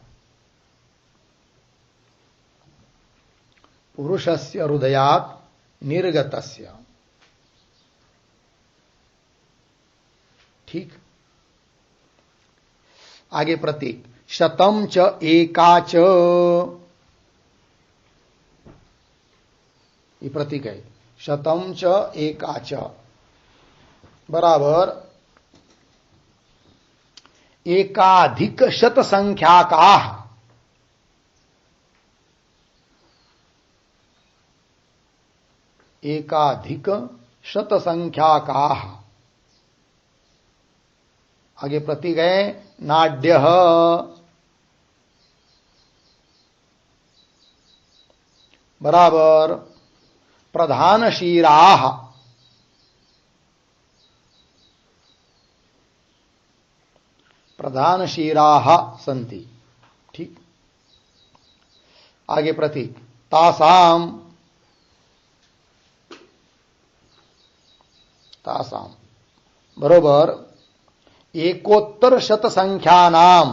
पुरुषस्य हृदयात् निर्गतस्य, ठीक। आगे प्रतीक शतम च एका च, ये प्रतीक है। शतम च एका च बराबर एकाधिक शत संख्या का, एकाधिक शत संख्या का। आगे प्रतीक है नाड्य बराबर प्रधान शीराः, प्रधान शीराः सन्ति। ठीक। आगे प्रतीक तासाम, तासाम बरोबर एकोत्तर शत संख्यानाम,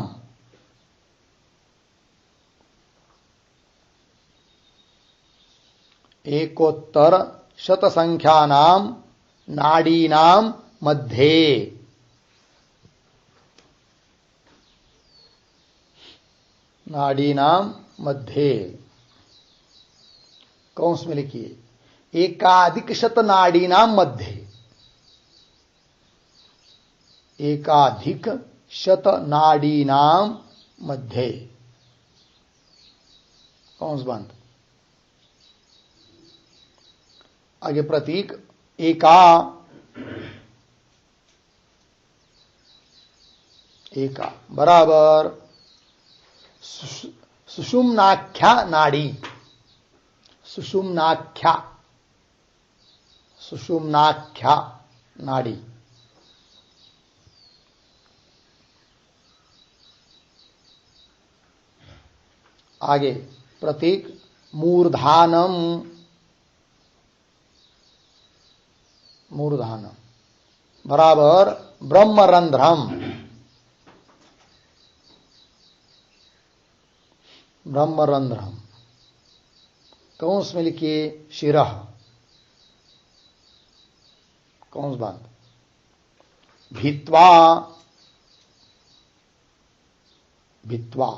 एकोत्तर शत संख्यानाम नाडीनाम मध्ये, नाडीनाम मध्ये कौंस में लिखिए एकाधिक शत नाडीनाम मध्ये, एकाधिक शत नाडीनाम मध्ये कौंस बंद। आगे प्रतीक एका, एका बराबर सुषुम्नाख्या नाड़ी, सुषुम्नाख्या, सुषुम्नाख्या नाड़ी। आगे प्रतीक मूर्धानम, मूर्धानम बराबर ब्रह्मरंध्रम, ब्रह्मरंध्रम कौंस में लिखिए शिरः, कौंस बंद। भित्वा, भित्वा।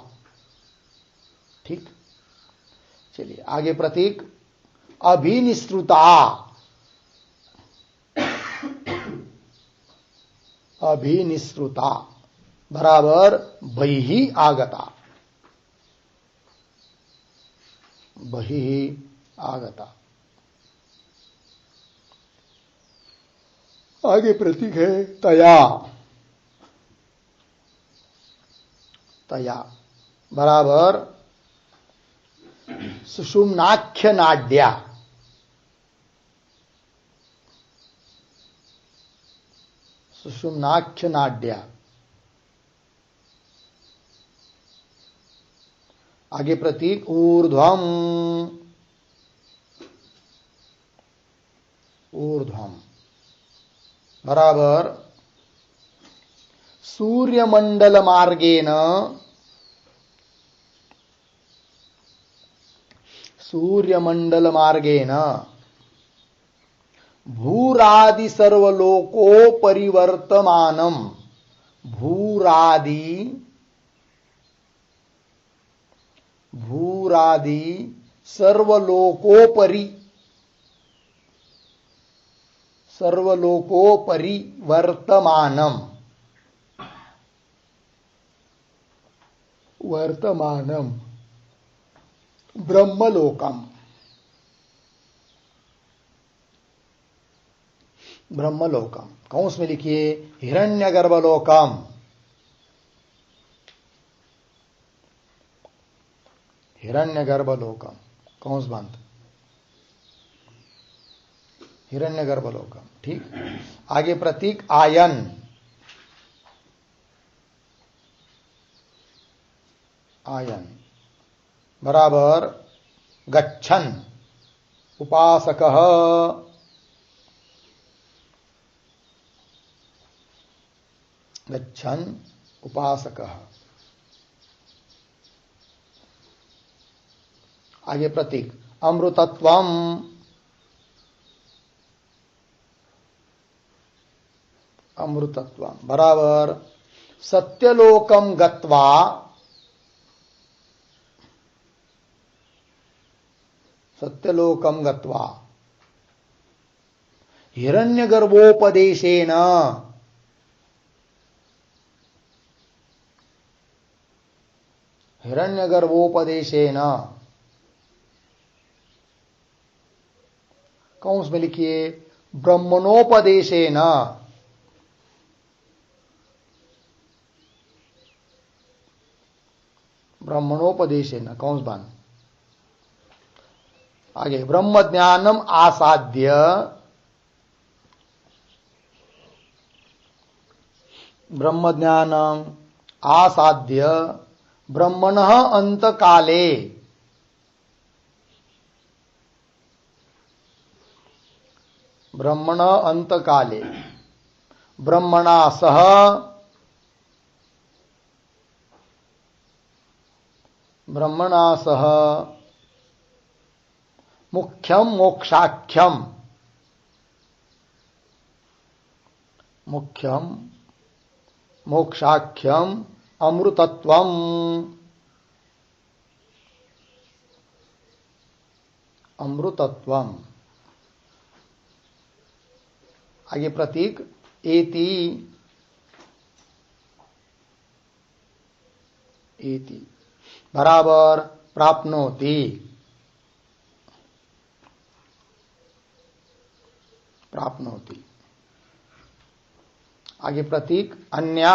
ठीक। चलिए आगे प्रतीक अभिनिश्रुता, अभिनिश्रुता बराबर बहिः आगता, बहिः आगता। आगे प्रतीक है तया, तया बराबर सुषुम्नाख्य नाड्या, सुषुम्नाख्य नाड्या। आगे प्रतीक ऊर्ध्वम, ऊर्ध्वम बराबर सूर्यमंडल मार्गेण, सूर्यमंडल मार्गेण भूरादि सर्वलोको परिवर्तमानम, भूरादि, भूरादि सर्वलोकोपरि, सर्वलोकोपरि वर्तमानम, वर्तमानम ब्रह्मलोकम, ब्रह्मलोकम कौंस में लिखिए हिरण्यगर्भलोकम, हिरण्यगर्भलोकम कौंस बंद, हिरण्यगर्भलोकम। ठीक। आगे प्रतीक आयन, आयन बराबर गच्छन उपासकः, गच्छन उपासकः। आगे प्रतीक अमृतत्वम, अमृतत्व बराबर। सत्यलोकम गत्वा, सत्यलोकम गत्वा हिरण्यगर्भोपदेशेन, हिरण्यगर्भोपदेशेन, कौंस में लिखिए ब्रह्मणोपदेशेन, ब्रह्मणोपदेशेन कौंस बान आगे ब्रह्म ज्ञानम आसाद्य, ब्रह्म ज्ञानम आसाद्य ब्रह्मणः अंतकाले, ब्रह्मण अंतकाले ब्रह्मणा सह मुख्यम मोक्षाख्यम, मुख्यम मोक्षाख्यम अमृतत्वम, अमृतत्वम। आगे प्रतीक एति, एति बराबर प्राप्नोति, प्राप्नोति। आगे प्रतीक अन्या,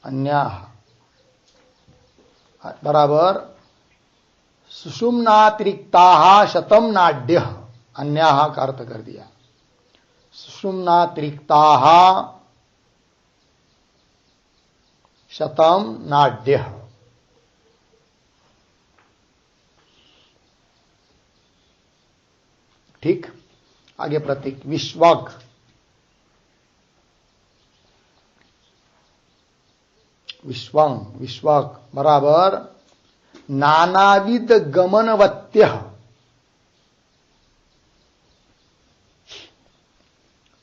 अन्या बराबर सुषुम्नातिरिक्ताः शतम नाड्य, अन्याः का अर्थ कर दिया। सुषुम्नातिरिक्ताः शतम नाड्य, ठीक। आगे प्रतीक विश्वक, विश्वं, विश्वक बराबर नानाविध गमनवत्य,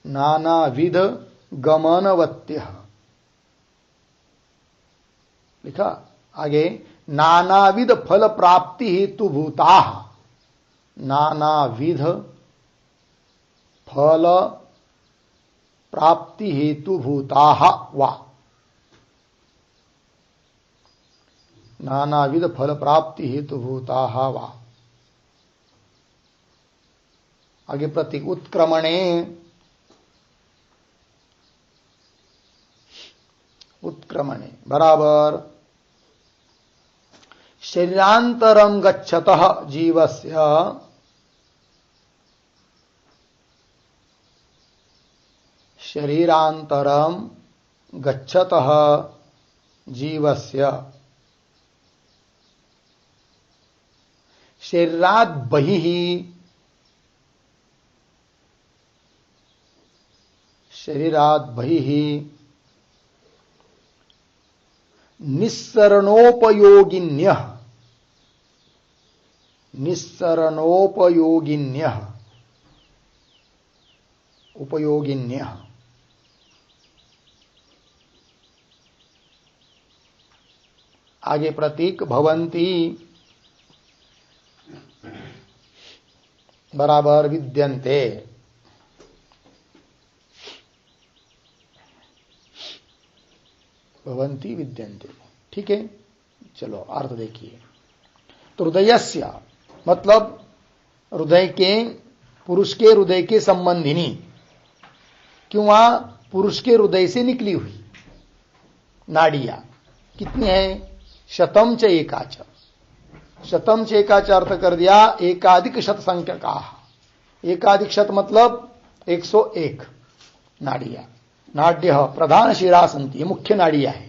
नानाविध गमनवत्य लिखा। आगे नानाविध फल प्राप्ति हेतु भूता, नानाविध फल प्राप्ति हेतु भूता वा, नानाविध फल प्राप्ति हेतु भूता वा। आगे प्रतीक उत्क्रमणे, उत्क्रमणे बराबर शरीरांतरं गच्छतः जीवस्य, शरीरांतरं गच्छतः जीवस्य शरीरात् बहिः, शरीरात् बहिः निस्सरणोपयोगिन्यः, निस्सरणोपयोगिन्यः, उपयोगिन्यः। आगे प्रतीक भवन्ति बराबर विद्यन्ते, भवन्ति विद्यन्ते, ठीक है। चलो अर्थ देखिए। तो हृदयस्य मतलब हृदय के, पुरुष के हृदय के संबंधिनी, क्यों वहां पुरुष के हृदय से निकली हुई नाड़ियां कितनी है? शतम च एकाच, शतम च एकाच अर्थ कर दिया एकाधिक शत संख्या का। एकाधिक शत मतलब 101 नाड़ियां। नाड्य प्रधान शिरा संति, मुख्य नाड़ियां है।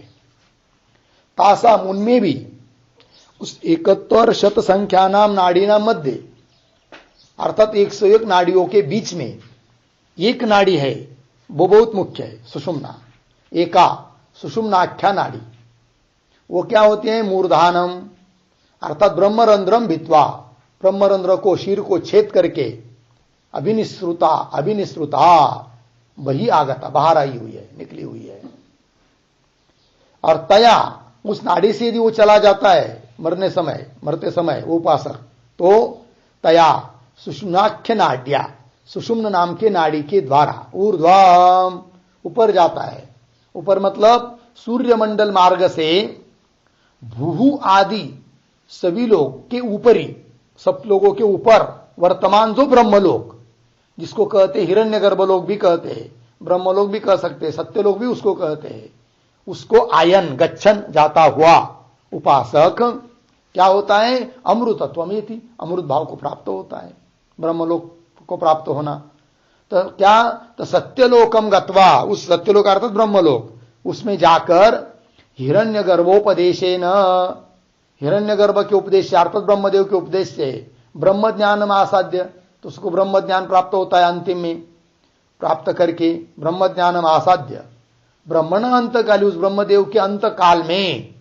तासा उनमें भी उस 71 शत संख्या नाम नाड़ीना मध्य अर्थात 101 नाड़ियों के बीच में एक नाड़ी है, वो बहुत मुख्य है, सुषुम्ना। एका सुषुम्नाख्या नाड़ी, वो क्या होती है? मूर्धानम अर्थात ब्रह्मरंध्रम भित्वा, ब्रह्मरंध्र को, शीर को छेद करके अभिनिश्रुता, अभिनिश्रुता वही आगता, बाहर आई हुई है, निकली हुई है। और तया, उस नाड़ी से यदि वो चला जाता है मरते समय वो उपासक, तो तया सुषुम्नाख्य नाड्या, सुषुम्न नाम के नाड़ी के द्वारा ऊर्ध्वम, ऊपर जाता है। ऊपर मतलब सूर्यमंडल मार्ग से भूहु आदि सभी लोग के ऊपरी, सब लोगों के ऊपर वर्तमान जो ब्रह्मलोक, जिसको कहते हिरण्यगर्भ लोग भी कहते हैं, ब्रह्मलोक भी कह सकते हैं, सत्यलोक भी उसको कहते हैं, उसको आयन गच्छन जाता हुआ उपासक क्या होता है? अमृतत्वमेति, अमृत भाव को प्राप्त होता है, ब्रह्मलोक को प्राप्त होना। तो क्या? तो सत्यलोकम गत्वा, उस सत्यलोक अर्थात ब्रह्मलोक, उसमें जाकर हिरण्यगर्भोपदेशेन, हिरण्यगर्भ के उपदेश से अर्थात ब्रह्मदेव के उपदेश से ब्रह्म ज्ञान आसाध्य, तो उसको ब्रह्म ज्ञान प्राप्त होता है। अंतिम में प्राप्त करके ब्रह्म ज्ञान आसाध्य ब्रह्मण अंत काली, उस ब्रह्मदेव के अंत काल में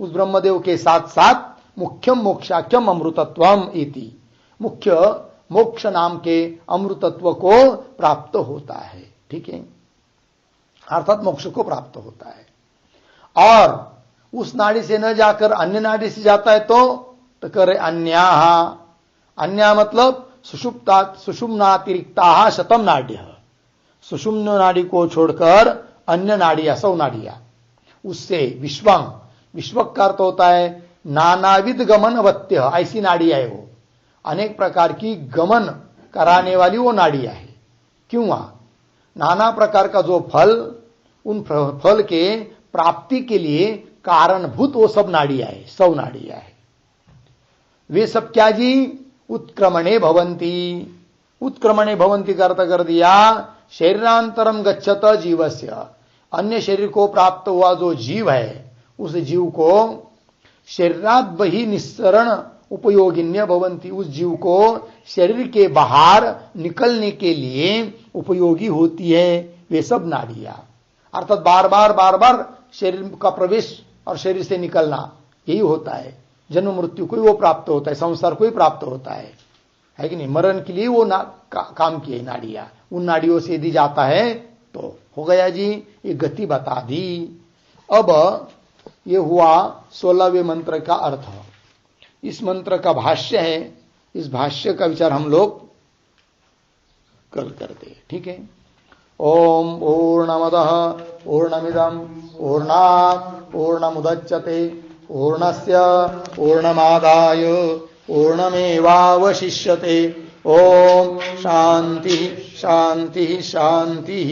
उस ब्रह्मदेव के साथ साथ मुख्यम मोक्षाख्यम अमृतत्वम इति, मुख्य मोक्ष नाम के अमृतत्व को प्राप्त होता है। ठीक है, अर्थात मोक्ष को प्राप्त होता है। और उस नाड़ी से न जाकर अन्य नाड़ी से जाता है तो करे अन्याहा, अन्या मतलब सुषुम्नातिरिक्ता शतम नाड्य, सुषुम्न नाड़ी को छोड़कर अन्य नाड़ियां, 100 नाड़ियां, उससे विश्वं, विश्व का अर्थ होता है नानाविध गमन अवत्य, ऐसी नाड़ियां है वो, अनेक प्रकार की गमन कराने वाली वो नाड़ियां है। क्यों? नाना प्रकार का जो फल, उन फल के प्राप्ति के लिए कारणभूत वो सब नाड़ियां है, 100 नाड़ियां है। वे सब क्या जी? उत्क्रमणे भवंती, उत्क्रमणे भवंती का अर्थ कर दिया शरीरांतरम गच्छत जीवस्य, अन्य शरीर को प्राप्त हुआ जो जीव है, उस जीव को शरीरात बहि निस्सरण उपयोगिन्य भवंती, उस जीव को शरीर के बाहर निकलने के लिए उपयोगी होती है वे सब नाड़ियां। अर्थात बार बार शरीर का प्रवेश और शरीर से निकलना, यही होता है। जन्म मृत्यु को ही वो प्राप्त होता है, संसार को ही प्राप्त होता है कि नहीं? मरण के लिए वो काम किए नाड़ियां, उन नाड़ियों से यदि जाता है तो हो गया जी। ये गति बता दी। अब ये हुआ 16वें मंत्र का अर्थ। इस मंत्र का भाष्य है, इस भाष्य का विचार हम लोग कल करते हैं। ठीक है। ओम पूर्णमदः पूर्णमिदं पूर्णात् पूर्णमुदच्यते पूर्णस्य पूर्णमादाय पूर्णमेवावशिष्यते। ओम शांति शांति शांति।